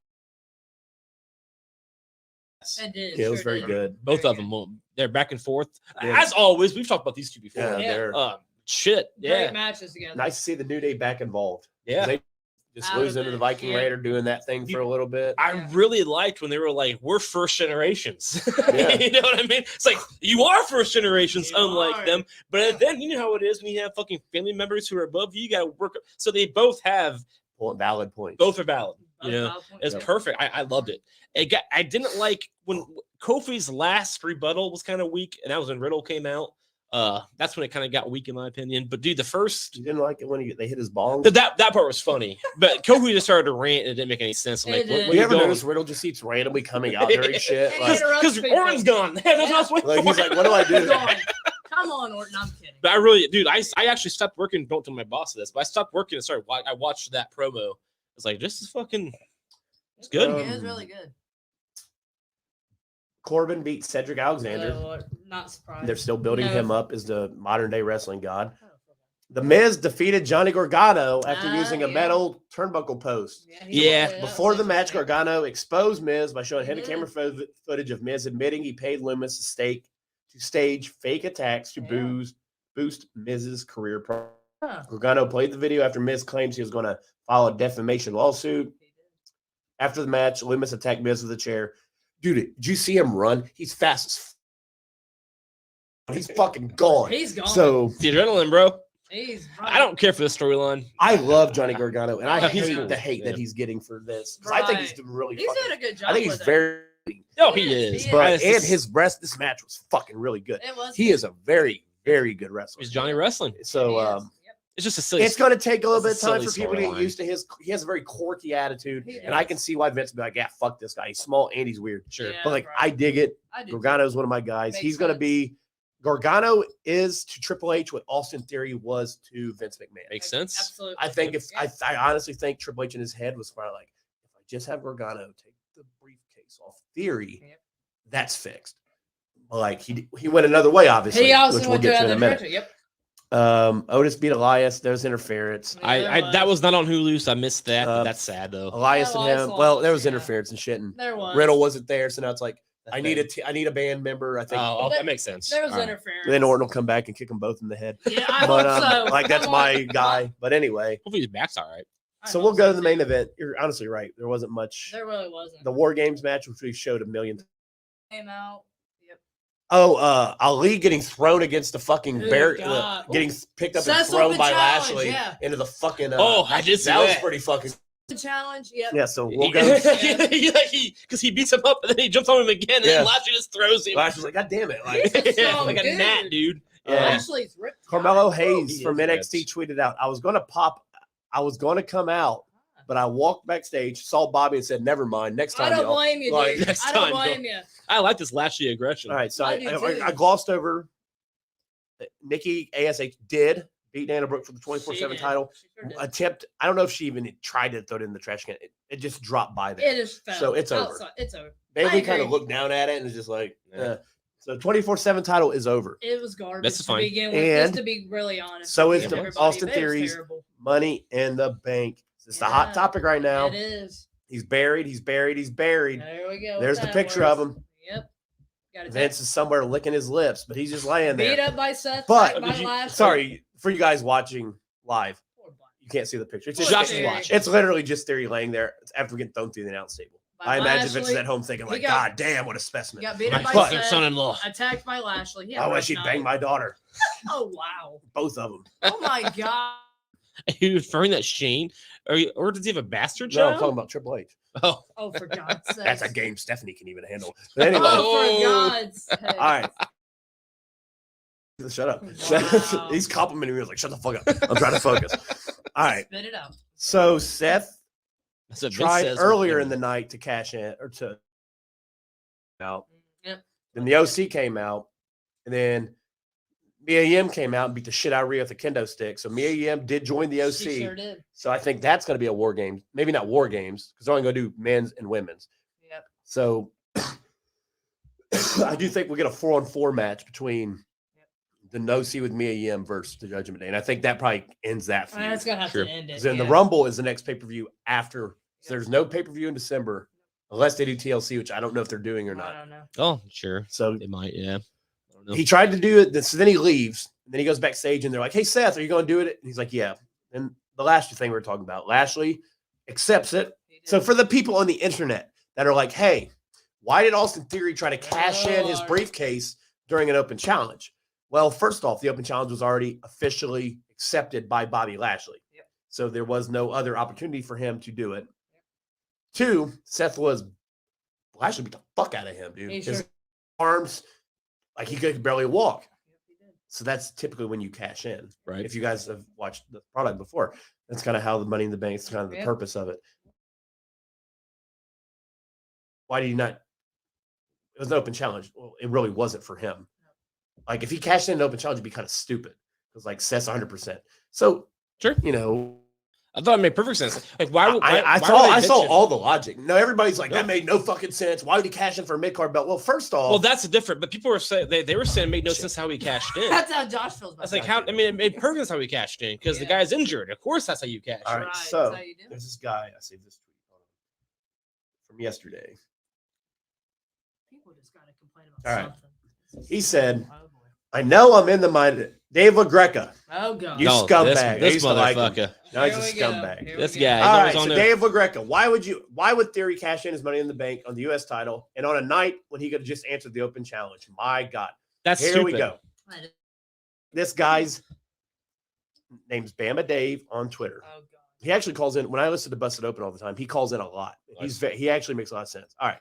It did. Yeah, it was sure very did. good. Both Very of them. They're back and forth. Yeah. As always, we've talked about these 2 before. Yeah, Yeah. they're Shit. Great Yeah. matches together. nice to see the New Day back involved. Yeah. They just Out of losing to it, the Viking yeah. Raider, doing that thing for a little bit. I Yeah. really liked when they were like, we're first generations. Yeah. You know what I mean? It's like, you are first generations, You unlike are. them. But then, you know how it is when you have fucking family members who are above you, you got to work. So they both have, Valid points. both are valid. Both You know, valid points. it's Yep. perfect. I loved it. I didn't like when Kofi's last rebuttal was kind of weak, and that was when Riddle came out. That's when it kind of got weak in my opinion. But dude, the first You didn't like it when they hit his bong. that part was funny. But Kofi just started to rant and it didn't make any sense. I'm It like, did. what You are ever you notice Riddle just keeps randomly coming out during shit? And Like, he interrupts Because people. Orton's gone. That's what I was waiting like, for. he's like, what do I do? Gone. Come on, Orton. I'm kidding. But I really, dude, I actually stopped working. Don't tell my boss this, but I stopped working and started. I watched that promo. It's like, this is fucking. It's good. It was really good. Corbin beat Cedric Alexander. Not surprised. They're still building No. him up as the modern day wrestling god. The Miz defeated Johnny Gargano after using a yeah. metal turnbuckle post. Yeah. Before the match, Gargano exposed Miz by showing hidden Mhm. camera footage of Miz admitting he paid Loomis to stage fake attacks to Yeah. boost Miz's career. Huh. Gargano played the video after Miz claims he was going to file a defamation lawsuit. After the match, Loomis attacked Miz with a chair. Dude, did you see him run? He's fast as he's fucking gone. He's gone. So The adrenaline, bro. He's I don't care for this storyline. I love Johnny Gargano, and I Oh, hate yeah. the hate that Yeah. he's getting for this. 'Cause I think he's Right. doing really He's fucking. doing a good job. I think he's with it. very. Oh, he He is. is. But This and is- his this match was fucking really good. It was. He good. is a very, very good wrestler. He's Johnny Wrestling. So He is. Yep. It's just a silly. it's going to take a little bit It's of a time for silly people to get storyline. used to his. He has a very quirky attitude, He and I does. can see why Vince would be like, "Yeah, fuck this guy. He's small and he's weird." Sure. Yeah, But like, right. I dig it. I do. Gargano is one of my guys. Makes He's going to sense. be. Gargano is to Triple H what Austin Theory was to Vince McMahon. Makes sense. Absolutely. I think if Yeah. I honestly think Triple H in his head was probably like, if I just have Gargano take the briefcase off Theory, Yep. that's fixed. Like he went another way, obviously, He also which we'll went to get to in another a minute. direction. Yep. Otis beat Elias. There's interference. I that was not on Hulu, so I missed that. But Uh, that's sad though. Elias and Elias him. Well, there lost, was yeah. interference and shit, and There was. Riddle wasn't there, so now it's like That's I need bad. I need a band member. I think Oh, that makes sense. There was All right. interference. then Orton will come back and kick them both in the head. Yeah, I But hope so. like that's Come on. my guy. But anyway, Hopefully his back's all right. I so hope we'll go to the too. main event. You're honestly right. There wasn't much. There really wasn't. The War Games match, which we showed a million times. Came out. Yep. Oh, Ali getting thrown against the fucking Oh, bear, God. getting picked up and Cecil thrown the by challenge, Lashley yeah. into the fucking. Oh, I did see that was that. pretty fucking. The challenge. Yep. Yeah, so we'll go. Because he beats him up and then he jumps on him again, and Yeah. then Lashley just throws him. Lashley's like, God damn it! Like, He's a strong like a dude. gnat, dude. Yeah. Lashley's ripped. Carmelo He Hayes is from nuts. NXT tweeted out, I was going to come out, but I walked backstage, saw Bobby, and said, "Never mind. Next time, I don't y'all." blame you, Like, dude. next I don't time, blame you. I like this Lashley aggression. All right, so I do too. I glossed over. Nikki ASH did beat Dana Brooke for the 24/7 She did. title. She sure did. Attempt. I don't know if she even tried to throw it in the trash can. It just dropped by there. It is fell. So it's over. Outside. It's over. Bailey I kind of agree. looked down at it and was just like, Yeah. So 24/7 title is over. It was garbage This is to fine. begin with. And just to be really honest. so with is the everybody, Austin but it was Theories. terrible. Money in the Bank. It's the hot Yeah. topic right now. It is. He's buried. He's buried. He's buried. There we go. There's the picture of him. Yep. Got it. Vince is somewhere licking his lips, but he's just laying there. Beat up by Seth. But- backed by Lashley. Sorry for you guys watching live. Poor Black. You can't see the picture. It's Poor just Josh is Theory. watching. It's literally just Theory laying there after getting thrown through the announce table. By I imagine Vince is Lashley. at home thinking, He like, got- God damn, what a specimen. He got beat My up by fucking Seth. son-in-law. Attacked by Lashley. He had I a wish rough he'd night. bang my daughter. Oh wow. Both of them. Oh my god. Are you referring that Shane, or does he have a bastard No, I'm child? talking about Triple H. Oh, Oh, for God's sake. That's a game Stephanie can even handle. But anyway, Oh, for God's sake. all right. Shut up. Wow. He's complimenting me. I was like, shut the fuck up. I'm trying to focus. All right. Spit it out. So Seth that's what Vince tried says earlier with in the night to cash in or to out. Yep. Then the OC came out, and then Mia Yim came out and beat the shit out of Rhea with the kendo stick. So Mia Yim did join the OC. She sure did. So I think that's going to be a war game. Maybe not war games because they're only going to do men's and women's. Yep. So I do think we'll get a 4-on-4 match between the No-C with Mia Yim versus the Judgment Day. And I think that probably ends that feud. That's gonna have Sure. to end it. Because then the yeah. Rumble is the next pay-per-view after. So there's no pay-per-view in December unless they do TLC, which I don't know if they're doing or I not. don't know. Oh, sure. So They might, yeah. I don't know. he tried to do it. So then he leaves. And then he goes backstage and they're like, hey, Seth, are you going to do it? And he's like, yeah. And the Lashley thing we were talking about, Lashley accepts it. He did. So for the people on the internet that are like, hey, why did Austin Theory try to cash in his Lord. briefcase during an open challenge? Well, first off, the open challenge was already officially accepted by Bobby Lashley. Yep. So there was no other opportunity for him to do it. Two, Lashley beat the fuck out of him, dude. He His sure- arms, like he could barely walk. Yep, he did. So that's typically when you cash in. Right. If you guys have watched the product before, that's kind of how the Money in the Bank is kind of the Yep. purpose of it. Why did he not? It was an open challenge. Well, it really wasn't for him. Like if he cashed in an open challenge, it'd be kind of stupid because like Seth's 100%. So Sure. you know, I thought it made perfect sense. Like, why? I why saw would they I saw bitch him? all the logic. No, everybody's like Yeah. that made no fucking sense. Why would he cash in for a mid card belt? Well, first off, Well, that's different. But people were saying they were saying it made no Shit. sense how he cashed in. That's how Josh feels about That's it. like how I mean it made perfect sense how he cashed in because the Yeah. guy's injured. Of course, that's how you cash. all in. right. Right, So that's how you do it. there's this guy. I saved this tweet from yesterday. People just gotta complain about All right. something. He said, Oh, boy. I know I'm in the mind. Dave LaGreca. Oh god. You No, scumbag. I This used to like him. motherfucker. Now he's Here a we go. scumbag. Here This we go. guy. He's All always right, on so there. Dave LaGreca, why would Theory cash in his Money in the Bank on the U.S. title and on a night when he could have just answered the open challenge? My God. That's Here stupid. we go. This guy's name's Bama Dave on Twitter. Oh god. He actually calls in when I listen to Busted Open all the time. He calls in a lot. He actually makes a lot of sense. All right.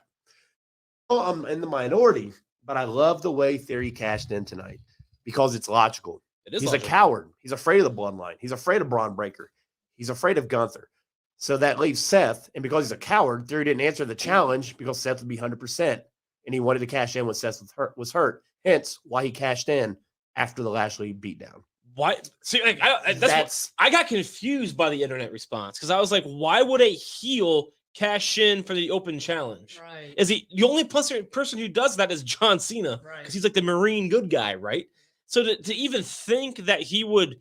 Well, I'm in the minority, but I love the way Theory cashed in tonight because it's logical. It is He's logical. a coward. He's afraid of the bloodline. He's afraid of Braun Breaker. He's afraid of Gunther. So that leaves Seth. And because he's a coward, Theory didn't answer the challenge because Seth would be 100%. And he wanted to cash in when Seth was hurt. Hence why he cashed in after the Lashley beatdown. Why? See, like, I got confused by the internet response because I was like, why would a heel cash in for the open challenge? Right. Is he the only person who does that is John Cena Right. because he's like the Marine good guy, right? So to even think that he would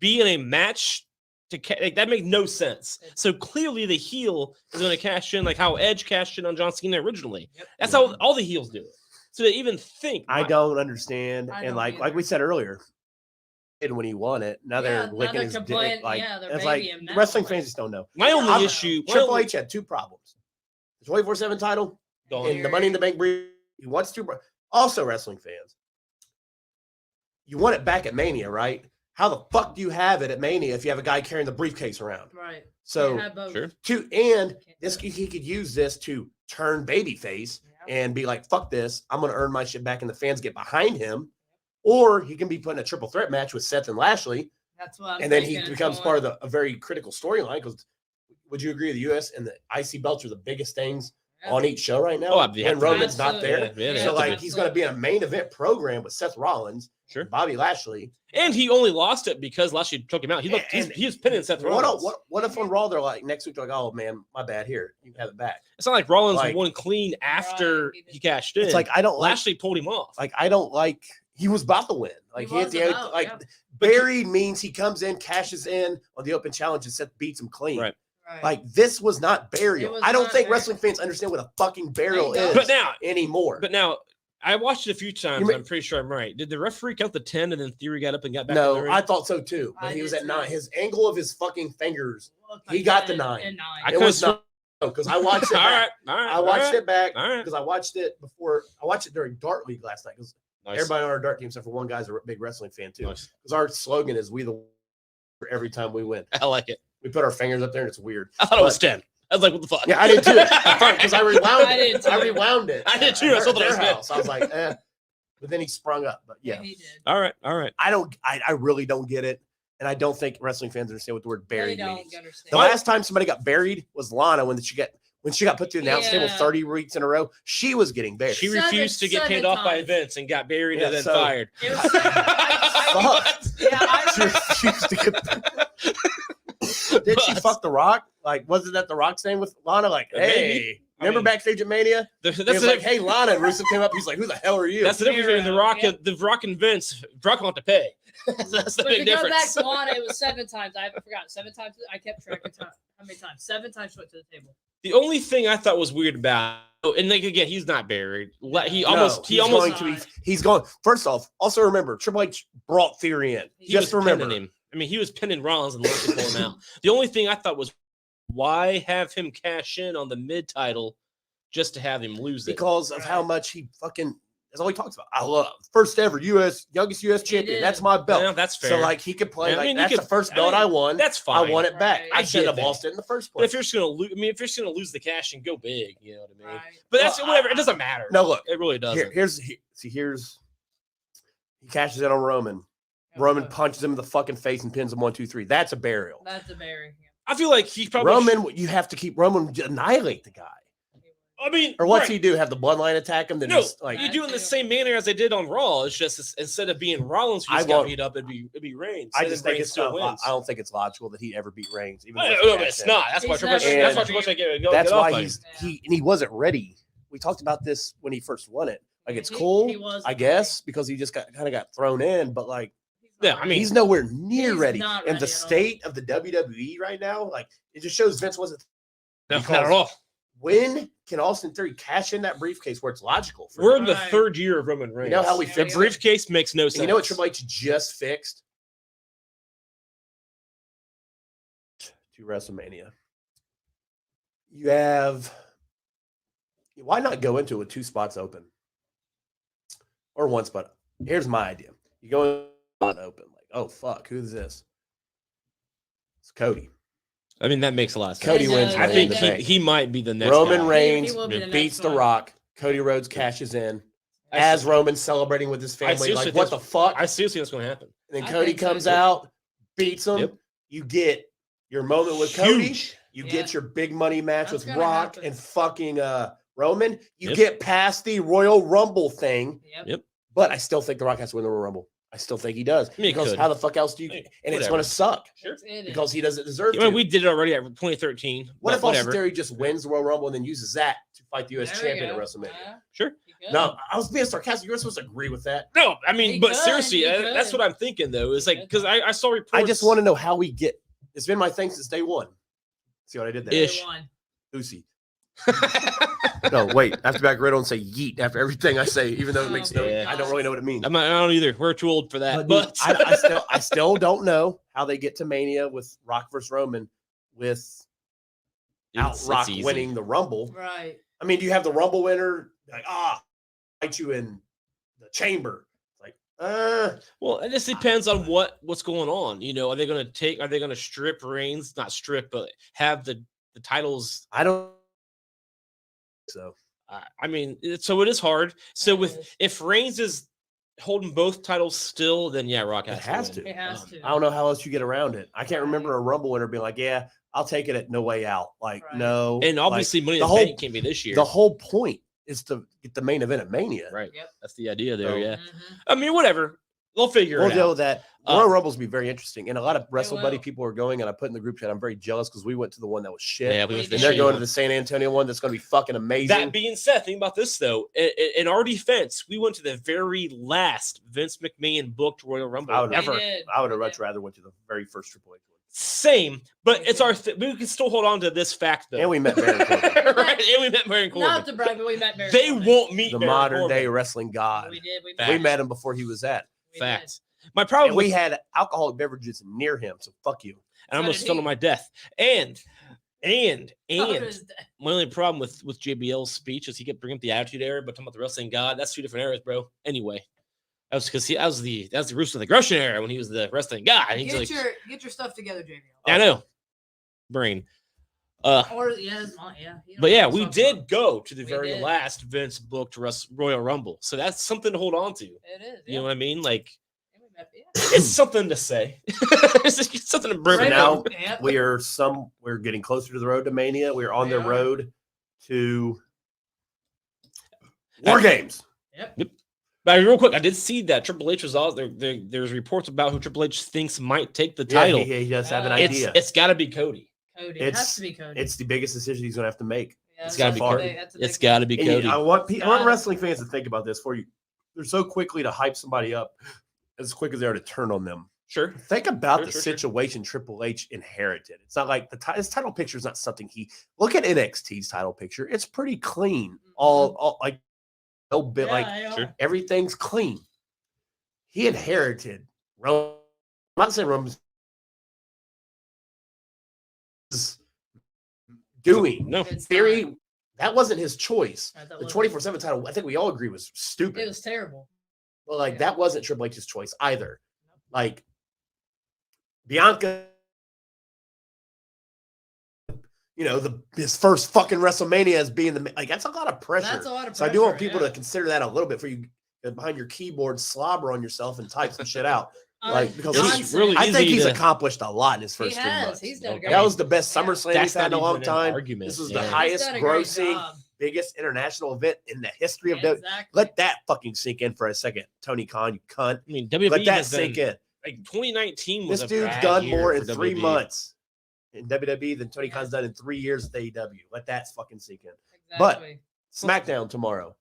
be in a match like, that makes no sense. So clearly the heel is going to cash in like how Edge cashed in on John Cena originally. Yep. That's how all the heels do it. So to even think, I don't understand. I And don't like either. we said earlier, and when he won it, now they're now licking they're his complaining- dick. Like, yeah, they're it's like babying him now, wrestling like- fans just don't know. my only I'm- issue. my Triple only- H had two problems. The 24/7 title Don't- and the Money in the Bank brief. He wants to. Also, wrestling fans, you want it back at Mania, right? How the fuck do you have it at Mania if you have a guy carrying the briefcase around? Right. So, Can't have both. Sure. he could use this to turn babyface Yeah. and be like, fuck this, I'm going to earn my shit back, and the fans get behind him. Or he can be put in a triple threat match with Seth and Lashley, That's what I'm and then he thinking is becomes going- part of a very critical storyline because would you agree the U.S. and the IC belts are the biggest things Yeah. on each show right now? Oh, they have and to be. Roman's not there. Absolutely. Yeah, they So have to like be. he's going to be in a main event program with Seth Rollins, Sure. Bobby Lashley. And he only lost it because Lashley took him out. He was pinning Seth Rollins. What if on Raw they're like next week they're like, oh man, my bad, here you can have it back. It's not like Rollins Like- won clean after Right, he cashed in. It's like I don't like Lashley pulled him off. I don't like he was about to win. Like He he, hit was the end, about, like yeah. buried means he comes in, cashes in on the open challenge, and Seth beats him clean. Right. Right. Like this was not burial. It was I don't not think burial. wrestling fans understand what a fucking burial They don't. is But now, anymore. I watched it a few times. You I'm pretty sure I'm right. Did the referee count the 10 and then Theory got up and got back? in No, the ring? I thought so too. But I he was did at 9. too. His angle of his fucking fingers. Well, he like got the 10 9. and 9. I It could've was not because I watched it. all back. right, all right. I watched it back All right. because I watched it before. I watched it during Dart League last night because Nice. everybody on our Dart team, except for one guy's a big wrestling fan too. Nice. Because our slogan is "We the every time we win." I like it. We put our fingers up there and it's weird. I thought it was 10. I was like, what the fuck? Yeah, I did too. Because I rewound I it. did too. I rewound it. I did too. I saw that it was good. house. I was like, eh. But then he sprung up. But yeah, He did. All right, all right. I really don't get it. And I don't think wrestling fans understand what the word They buried don't means. understand. The last time somebody got buried was Lana when she got put through the announce table Yeah. 30 weeks in a row. She was getting buried. She Seven- refused to get paid seven off by times. Vince and got buried Yeah, and then so- fired. It was Fuck. She I, refused to get. Did she fuck The Rock? Like, wasn't that The Rock's name with Lana? Like, Maybe. hey, I remember mean, backstage at Mania? That's He was the, like, hey, Lana. And Rusev came up. He's like, who the hell are you? that's the difference between Yeah. the Rock and Vince. Rock won't have to pay. That's the but big to go back difference. to Lana, it was 7 times. I forgot 7 times. I kept track of time. How many times? 7 times she went to the table. The only thing I thought was weird about, and like again, he's not buried. He No, almost he's going to be. He's going. First off, also remember Triple H brought Theory in. He Just was remember pinning him. I mean, he was pinning Rollins and Lashley pulled him out. The only thing I thought was, why have him cash in on the mid title just to have him lose it? because of how Right. much he fucking. That's all he talks about. I love first ever youngest U.S. He champion. did. That's my belt. Yeah, that's fair. So like he could play Yeah, I like mean, you that's could- the first I belt mean, I won. that's fine. I want it back. Right. I I should have get that. lost it in the first But if place. you're just gonna lose, I mean, if you're just gonna lose the cash and go big, you know what I mean. Right. But that's Well, whatever. It doesn't matter. No, look. It really doesn't. Here's he cashes in on Roman. Roman punches him in the fucking face and pins him 1, 2, 3. That's a burial. That's a very. I feel like he probably. Roman, you have to keep Roman annihilate the guy. I mean, Or what's right. he do? Have the bloodline attack him? Then No, just like you do it in the too. same manner as they did on Raw. It's just instead of being Rollins who I just got won't- beat up, it'd be Reigns. I And just then think Reigns it's not. wins. I don't think it's logical that he ever beat Reigns. Even No, with no, the it's cash not. That's why He's Triple H. never That's why been Triple H beat. get That's get off why on. he's Yeah. he wasn't ready. We talked about this when he first won it. Like it's He cool, wasn't I guess, because he just kind of got thrown in. But like Yeah, I mean, he's nowhere near he's ready. not And ready the at all. state of the WWE right now, like it just shows Vince wasn't. No, because not at all. When can Austin Theory cash in that briefcase where it's logical? For We're him? in the Right. third year of Roman Reigns. You know how we Yeah, the fixed yeah. it? briefcase makes no And sense. you know what Triple H just fixed? To WrestleMania. You have. Why not go into it with 2 spots open? Or 1 spot. Here's my idea. You go in spot open. Like, oh, fuck. Who's this? It's Cody. I mean, that makes a lot of sense. Cody It wins. does. I Money in think the It Bank. he might be the next Roman guy. Reigns He will be the beats next The one. Rock. Cody Rhodes cashes in. I As see- Roman's celebrating with his family. seriously Like, what think- the fuck? I seriously think that's going to happen. And then I Cody think so, comes too. out, beats him. Yep. You get your moment with Cody. Huge. You Yeah. get your big money match That's with gonna Rock happen. and fucking Roman. You Yep. get past the Royal Rumble thing, Yep. Yep. but I still think The Rock has to win the Royal Rumble. I still think he does. I mean, he because could. how the fuck else do you? Hey, And it's whatever. going to suck Sure. It is. because he doesn't deserve I mean, to. we did it already at 2013. What but if Austin whatever. Theory just wins the Royal Rumble and then uses that to fight the U.S. There we champion at go. WrestleMania? Yeah, Sure. he could. No, I was being sarcastic. You're supposed to agree with that. No, I mean, He but could, seriously, he that's could. what I'm thinking though. Is He like could. because I saw reports. I just want to know how we get. It's been my thing since day one. See what I did there? Day Ish. one. Uzi. No, wait. I have to back right on and say yeet after everything I say, even though it makes no. Yeah. I don't really know what it means. I don't either. We're too old for that. But But dude, I still don't know how they get to Mania with Rock versus Roman without It's Rock easy. winning the Rumble. Right. I mean, do you have the Rumble winner like fight you in the chamber? Like, Well, it just depends on what's going on. You know, are they going to strip Reigns? Not strip, but have the titles. I don't. So I mean, so it is hard. So It with is. if Reigns is holding both titles still, then yeah, Rock It has, has to. to. It has to. I don't know how else you get around it. I can't remember a Rumble winner being like, "Yeah, I'll take it at No Way Out." Like, Right. no. And obviously, Money in the the whole- Bank can't be this year. the whole point is to get the main event at Mania. Right. Yep. That's the idea there. So- Yeah. Mhm. I mean, whatever. They'll figure We'll it deal out. with that. Uh, Royal Rumbles will be very interesting, and a lot of Wrestle Buddy will. people are going. And I put in the group chat. I'm very jealous because we went to the one that was shit. Yeah, we We went to did. and they're shitty going to one. the San Antonio one that's going to be fucking amazing. That being said, think about this though. In our defense, we went to the very last Vince McMahon booked Royal Rumble I would- ever. We did. I would have We much did. rather went to the very first Triple H one. Same, but Me it's too. our. We can still hold on to this fact though. And we met Baron Corbin, right, and we met Baron Corbin. Not to brag, but we met Baron They Corbin. won't meet the Baron modern Corbin. day wrestling god. We did. We Fact. We met him before he was at, We Facts. My problem and with we had alcoholic beverages near him. So fuck you. and I So almost did fell to he. my death. And did. my only problem with JBL's speech is he kept bringing up the Attitude Era, but talking about the wrestling god. That's two different eras, bro. Anyway, that was because that was the Rooster of the Aggression era when he was the wrestling god. And he's like, Get your stuff together, JBL. I know, brain. Or yeah, it's mine, yeah. You know, But yeah, it's we not did fun. go to the We very did. last Vince booked Royal Rumble, so that's something to hold on to. It is. You know what I mean? Like, And we met- yeah. it's something to say. it's something to bring Right up. now, Yep. we're getting closer to the road to Mania. We're on We the are. road to War Games. Yep. But real quick, I did see that Triple H was all there's reports about who Triple H thinks might take the Yeah, title. he does have an It's- idea. It's got to be Cody. Cody. It has to be Cody. It's the biggest decision he's going to have to make. Yeah, It's that's got to a be far. Cody. big- that's a It's big got to be And Cody. I want Got it. wrestling fans to think about this. They're so quickly to hype somebody up as quick as they are to turn on them. Sure. Think about Sure, the sure, sure. situation Triple H inherited. It's not like his title picture is not something he look at NXT's title picture. It's pretty clean. All like no bit Yeah, like yeah. Sure. everything's clean. He inherited Rome. I'm not saying Rome's doing. No. It's Theory, not. that wasn't his choice. That The wasn't- 24/7 title, I think we all agree was stupid. It was terrible. But like Yeah. that wasn't Triple H's choice either. Like Bianca, his first fucking WrestleMania as being that's a lot of pressure. That's a lot of So I pressure. do want people yeah. to consider that a little bit before you get behind your keyboard, slobber on yourself, and type some shit out. Like, because It's nonsense. really I think easy he's to- accomplished a lot in his He first 3 has. months. He's done a Okay. great. That was the best Yeah. SummerSlam That's he's had in a not long even an time. argument. This was Yeah. the He's highest done a great grossing, job. biggest international event in the history of WWE. Exactly. Let that fucking sink in for a second, Tony Khan, you cunt. I mean, WWE Let that has sink been, in. like 2019 was This a dude's bad done year more in for 3 WWE. months in WWE than Tony Khan's done in 3 years at AEW. Let that fucking sink in. Exactly. SmackDown tomorrow.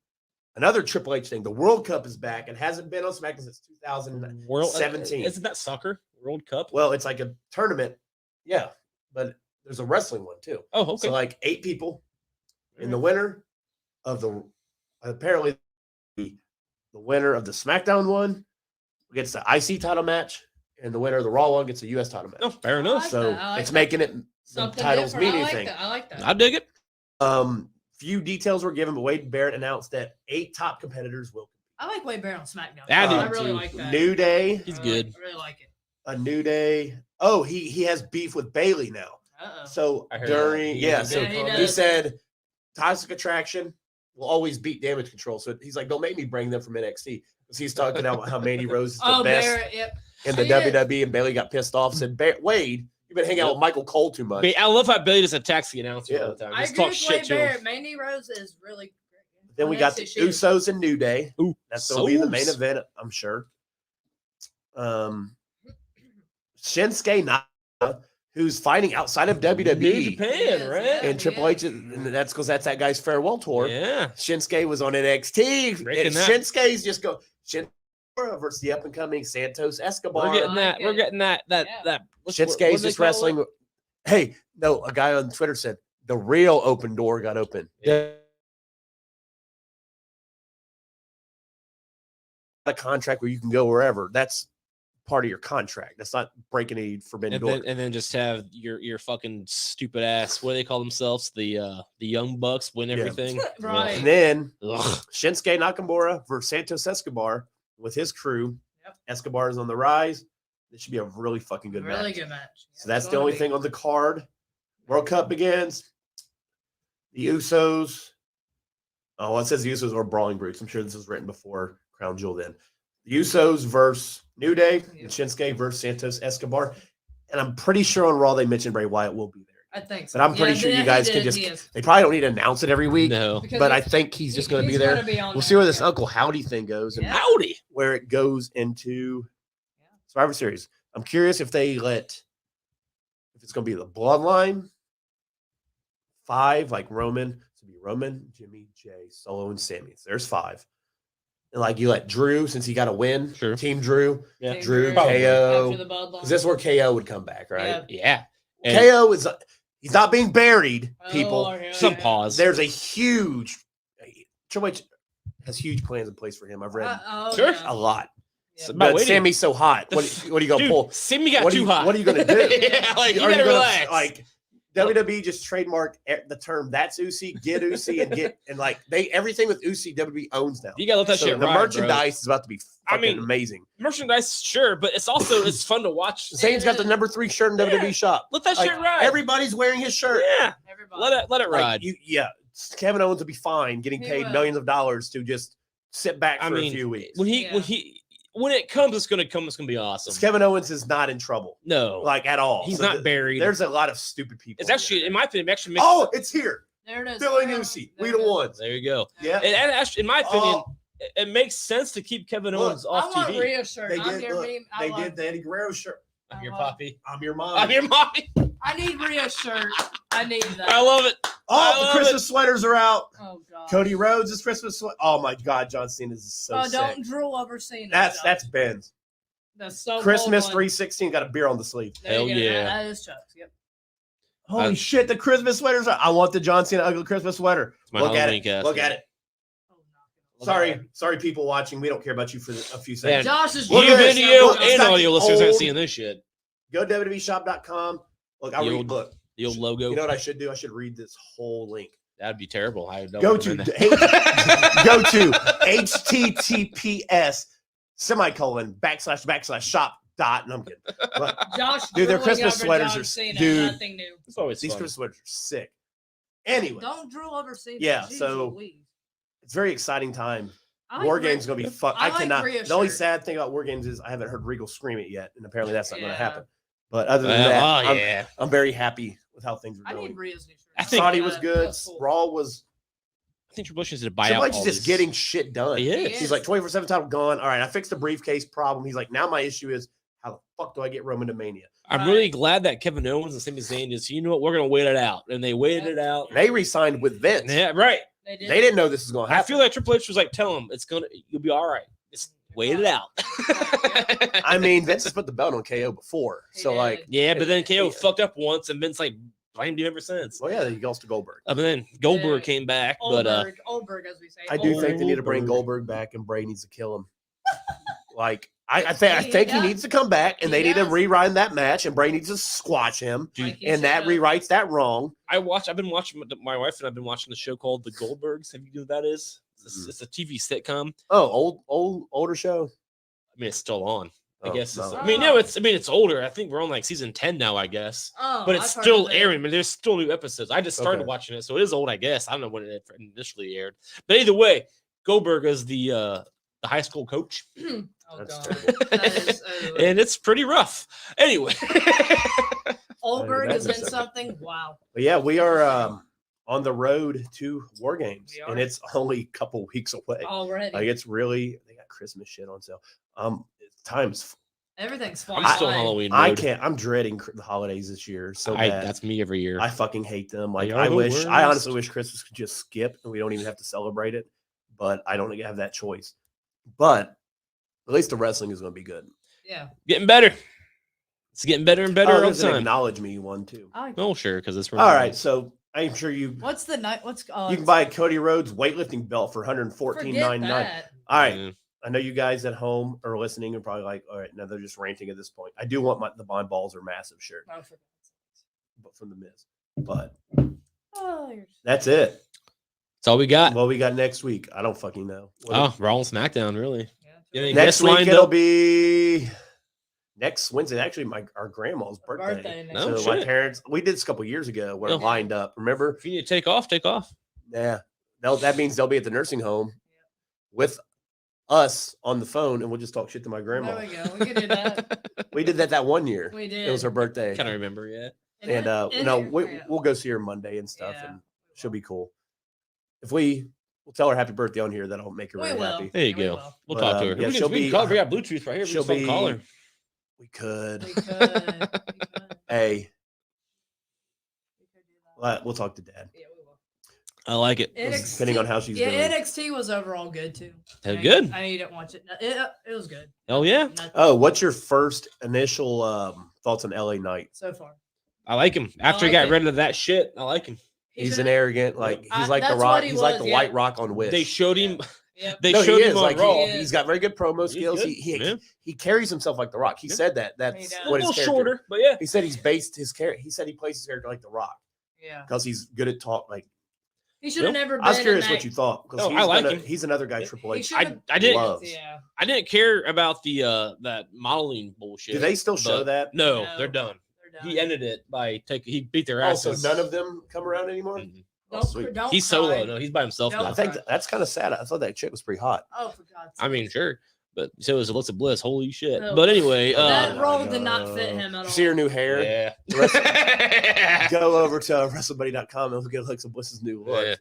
Another Triple H thing. The World Cup is back. It hasn't been on SmackDown since 2017. Isn't that soccer World Cup? Well, it's like a tournament. Yeah, but there's a wrestling one too. Oh, okay. So like 8 people. And the winner of the winner of the SmackDown one gets the IC title match, and the winner of the Raw one gets a US title match. Oh, fair I enough. like So that. I like it's that. making it the Something titles different. mean I like anything. that. I like that. I dig it. Few details were given, but Wade Barrett announced that 8 top competitors will. I like Wade Barrett on SmackDown. I do I really too. like that. New Day, He's I good. Like, I really like it. a New Day. Oh, he has beef with Bailey now. Uh-oh. So I heard during that. He has a so big he he does. said toxic attraction will always beat damage control. So he's like, don't make me bring them from NXT because he's talking about how Mandy Rose is the Oh, best Barrett. Yep. in the She is. WWE, and Bailey got pissed off. Said, Wade, you've been hanging out with Michael Cole too much. I love how Billy just attacks the announcer Yeah. all the time. I Just agree talk with shit Wade to him. Barrett. Mandy Rose is really great. Then we got the Usos and New Day. Ooh, That's going to be the main Usos. event, I'm sure. Shinsuke Nakamura, who's fighting outside of New WWE. Japan, Yes, right? yeah. And Triple H, and that's because that's that guy's farewell tour. Yeah. Shinsuke was on NXT. Breaking And that. Shinsuke's just go Shinsuke versus the up and coming Santos Escobar. We're getting that. like We're it. getting that. Yeah. What Shinsuke's do they just call it? wrestling. Hey, no, a guy on Twitter said the real open door got open. Yeah. A contract where you can go wherever. That's part of your contract. That's not breaking any forbidden door. And then just have your fucking stupid ass. What do they call themselves? The Young Bucks win Yeah. everything. Right. And then Ugh. Shinsuke Nakamura versus Santos Escobar with his crew. Yep. Escobar is on the rise. This should be a really fucking good Really match. good match. So that's the only thing on the card. World Cup begins. The Usos. Oh, well, it says the Usos are brawling brutes. I'm sure this was written before Crown Jewel then. The Usos versus New Day, Yep. and Shinsuke versus Santos Escobar. And I'm pretty sure on Raw they mentioned Bray Wyatt will be there. I think so. But I'm pretty sure you guys can just. They probably don't need to announce it every week. No. But I think he's just going to be there. We'll see where this Uncle Howdy thing goes and Howdy. where it goes into Survivor Series. I'm curious if it's going to be the Bloodline 5, like Roman. So it'll be Roman, Jimmy, Jay, Solo, and Sammy. So there's 5. And like you let Drew, since he got a win, Sure. Team Drew, Yeah. Drew, Probably. KO. After the Bloodline. Because this is where KO would come back, right? Yeah. Yeah. And KO is he's not being buried, people. Oh, yeah. some pause. There's a huge Triple H has huge plans in place for him. I've read Sure. a lot. Yeah. About But waiting. Sammy's so hot. What are you gonna Dude, pull? Sammy got What too hot. What are you gonna do? Yeah, like, you Are gotta gonna relax. like WWE just trademarked the term "that's Usyk," get Usyk, and like everything with Usyk, WWE owns now. You gotta let that So shit the ride, merchandise is about to be fucking amazing. Merchandise, sure, but it's also it's fun to watch. Zane's got the number 3 shirt in WWE shop. Let that Like, shit ride. everybody's wearing his shirt. Yeah, Everybody. let it ride. Like, Kevin Owens will be fine getting He paid will. millions of dollars to just sit back for a few weeks. when it comes, it's gonna come. It's gonna be awesome. Kevin Owens is not in trouble, No, like at all. he's So not buried. There's a lot of stupid people. It's actually, in my opinion, makes it's here. There it is. Billy Usyk. We the ones. there you go. Yeah. And actually, in my opinion, Oh, it makes sense to keep Kevin Look, Owens off I want TV. Rhea's shirt. they I'm did. your Look, meme. they did the Eddie Guerrero shirt. I'm your I love- poppy. I'm your mom. I'm your mommy. I need Rhea's shirt. I need that. I love it. I Oh, the love Christmas sweaters are out. Oh god. Cody Rhodes' Christmas sweater. Oh my God, John Cena is so sick. Don't drool over Cena. That's Ben's. That's so Christmas bold. 316 got a beer on the sleeve. There you Hell go. yeah. That is Chuck's. Yep. Holy shit, the Christmas sweaters are. I want the John Cena ugly Christmas sweater. My Look at Halloween it. cast, Look man. at it. Oh, Sorry, people watching. We don't care about you for a few Yeah. seconds. Josh is Look You at this. video Look, it's and got audio the listeners aren't old- seeing this shit. Go to WWEshop.com. Look, I The read. old- Look, The old logo. you know what I should do? I should read this whole link. That'd be terrible. I don't Go to recommend go that. to https:// shop dot. And I'm kidding. But Josh. Dude, their drooling Christmas over sweaters John are- Cena, dude. Nothing new. It's always these fun. Christmas sweaters are sick. Anyway, Don't drool over Cena. Yeah, Jeez so- Louise. it's a very exciting time. I like War Rhea- Games gonna be fun. I I like cannot. Rhea's The only shirt. sad thing about War Games is I haven't heard Regal scream it yet, and apparently that's not going to Yeah. happen. But other than that, oh I'm, yeah. I'm very happy with how things are I need going. Rhea's new shirt. I think- Saudi was good. That's cool. Raw was. I think Triple H needs to buy Triple out H is all just these- getting shit done. He is. He's like 24/7 title gone. All right, I fixed the briefcase problem. He's like, now my issue is how the fuck do I get Roman to Mania? I'm really glad that Kevin Owens and Sami Zayn is. You know what? We're gonna wait it out, and they waited it out. They re-signed with Vince. Yeah, right. They did. They didn't know this was going to I happen. feel like Triple H was like, "Tell him it's gonna. You'll be all right. Just wait it out." I mean, Vince has put the belt on KO before, He so did. like, yeah, but then KO Yeah. fucked up once, and Vince like blamed him ever since. well, yeah, he goes to Goldberg. And then Goldberg Yeah. came back, but Oldberg, as we say. I do think they need to bring Goldberg back, and Bray needs to kill him. Like, I think he needs to come back, and He they need to does. rewrite that match, and Bray needs to squash him, dude, and that rewrites that wrong. I've been watching my wife and I've been watching the show called The Goldbergs. Have you know what that is? It's a TV sitcom. Oh, older show. I mean, it's still on. I Oh, guess. no. It's older. I think we're on like season 10 now. I guess. Oh, But it's I've heard still of it. airing. I mean, there's still new episodes. I just started Okay. watching it, so it is old, I guess. I don't know when it initially aired, but either way, Goldberg is the high school coach, Oh, That's God. terrible. That is, and it's pretty rough. Anyway, Oldberg is in That's- something. Wow. But yeah, we are on the road to War Games, We are. and it's only a couple weeks away. Already. Like, it's really, they got Christmas shit on sale. Times Everything's fun. I'm still Halloween. I mode. can't. I'm dreading the holidays this year so bad. That's me every year. I fucking hate them. Like, They are I the wish. I worst. honestly wish Christmas could just skip and we don't even have to celebrate it. But I don't have that choice. But at least the wrestling is going to be good. Yeah. Getting better. It's getting better and better all there's the an time. acknowledge me one too. I like Oh, sure, because it's All right, so I'm sure you What's the night? What's you can buy a Cody Rhodes weightlifting belt for $114.99. that. All right. Mm. I know you guys at home are listening and probably like, all right, now they're just ranting at this point. I do want the Bond Balls are massive shirt, Oh, for God's but from the Miz. But sakes. Oh, you're that's it. That's all we got. What we got next week, I don't fucking know. Oh, Raw and SmackDown, really. yeah, You think- Next guests week lined it'll up? be next Wednesday. Actually, our grandma's birthday. birthday next No So my shit. parents, we did this a couple years ago where Yeah. it lined up. Remember? If you need to take off, take off. Yeah. That means they'll be at the nursing home with us on the phone, and we'll just talk shit to my grandma. There we go. We can do that. We did that one year. We did. It was her birthday. Kind of remember, yeah. And we'll go see her Monday and stuff, Yeah. and she'll be cool. If we'll tell her happy birthday on here, that'll make her We really will. happy. There you We go. will. We'll But, talk to her. yeah, we she'll can, we be- can call her. We got Bluetooth right here. she'll We can call be- her. We could. We could. We could. Hey, We could do that. we'll talk to Dad. Yeah, we will. I like it. NXT Depending on how she's doing. NXT was overall good too. Hell, I know good. I know you didn't watch it. It was good. Oh, yeah. Nothing Oh, what's your first initial thoughts on LA Knight? so far. I like him. After he like got it. rid of that shit, I like him. He's been- an arrogant, like he's like the that's rock. what he He's like was, the yeah. White Rock on Wish. They showed him. Yep. They No, showed he him is. on Like Raw. he's got very good promo He's skills. good. He Yeah. he carries himself like the Rock. He Yeah. said that. He That's does. a what little his character. shorter, but yeah. He said he's based his character. He said he plays his character like the Rock Yeah. because he's good at talk. Like He should have Well, never been. I was in curious that- what you thought because No, I like him. he's another guy Triple He H. should've- I didn't. loves. Yeah. I didn't care about the that modeling bullshit. Do they still show but that? No, No. they're done. They're done. He ended it by taking. He beat their Also, asses. none of them come around anymore. Mhm. Oh, Don't, sweet. don't He's cry. solo. No, he's by himself Don't now. I think that's kind of sad. I thought that chick was pretty hot. Oh, for God's sake. I mean, sure, but so was Alexa Bliss. Holy shit! No. But anyway, That role did not fit him at all. See her new hair? yeah. Go over to WrestleBuddy.com and look at Alexa Bliss's new look. Yeah.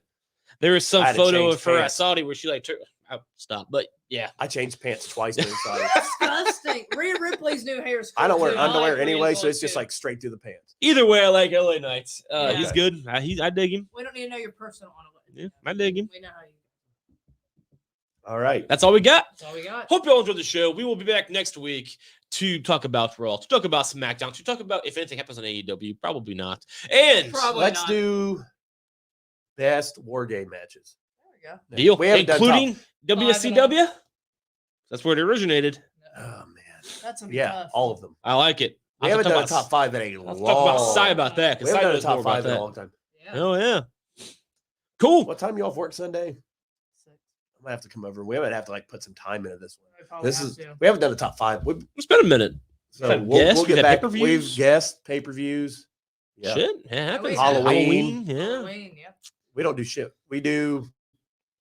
There was I some had to photo change of her at pants. Saudi where she like took. Oh, stop. But yeah, I changed pants twice during Saudi. Disgusting. Rhea Ripley's new hair is cool I don't wear too. underwear like anyway, Rhea's so it's look, just too. like straight through the pants. either way, I like LA Knights. Yeah. He's good. I dig him. We don't need to know your personal on it. Yeah, I dig him. We know how you. All right. That's all we got. That's all we got. Hope you all enjoyed the show. We will be back next week to talk about Raw, to talk about SmackDown, to talk about if anything happens on AEW. Probably not. And Probably Let's not. do best war game matches. There we go. deal, We haven't done including I don't WCW. That's where it originated. Oh man. That's gonna be Yeah, tough. all of them. I like it. We I'll haven't talk done a about- top five in a I'll long. talk about Cy about that We because Cy haven't done a knows more top about five in a that. long time. Yeah. Oh yeah, cool. What time you off work Sunday? I'm gonna have to come over. We might have to like put some time into this one. We probably This have is to. we haven't done the top five. It's been a minute. So Had we'll, guests, we'll we've get had back. pay-per-views. We've guessed pay-per-views. Yeah. Shit, it happens. Halloween. Yeah. Halloween, yeah. We don't do shit. We do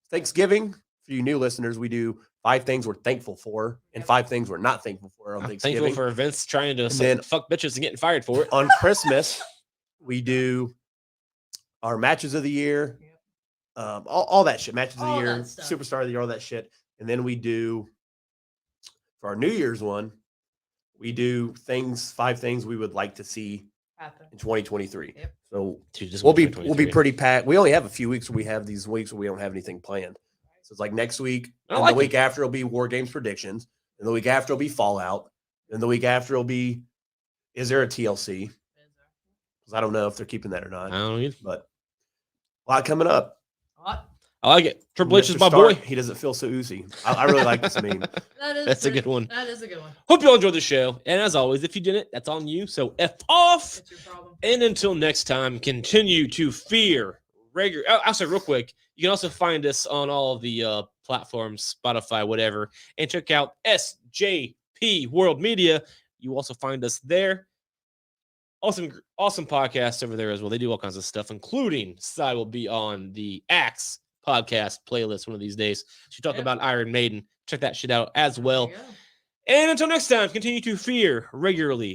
Thanksgiving. For you new listeners, we do 5 things we're thankful for and 5 things we're not thankful for on I'm Thanksgiving. thankful for Vince trying to then- fuck bitches and getting fired for it. On Christmas, we do our matches of the year, Yep. all that shit, matches of All the year, that stuff. superstar of the year, all that shit. And then we do for our New Year's one, we do 5 things we would like to see Happen. in 2023. Yep. So Dude, just we'll wait be for we'll be 23. pretty packed. We only have a few weeks where we have these weeks where we don't have anything planned. So it's like next week, I and like the week after will be War Games predictions, and the week after will be Fallout, and the week after will be is there a TLC? Because I don't know if they're keeping that or I not, don't know. but a lot coming up. What? I like it. Triple H is Mr. my Stark, boy. He doesn't feel so oozy. I really like this meme. That is That's a pretty- good one. That is a good one. Hope you all enjoyed the show. And as always, if you didn't, that's on you. So F off. That's your problem. And until next time, continue to fear regular. Oh, also, real quick, you can also find us on all of the platforms, Spotify, whatever, and check out SJP World Media. You also find us there. Awesome podcasts over there as well. They do all kinds of stuff, including Cy will be on the Axe podcast playlist one of these days. She talk Yep. about Iron Maiden. Check that shit out as well. There you go. And until next time, continue to fear regularly.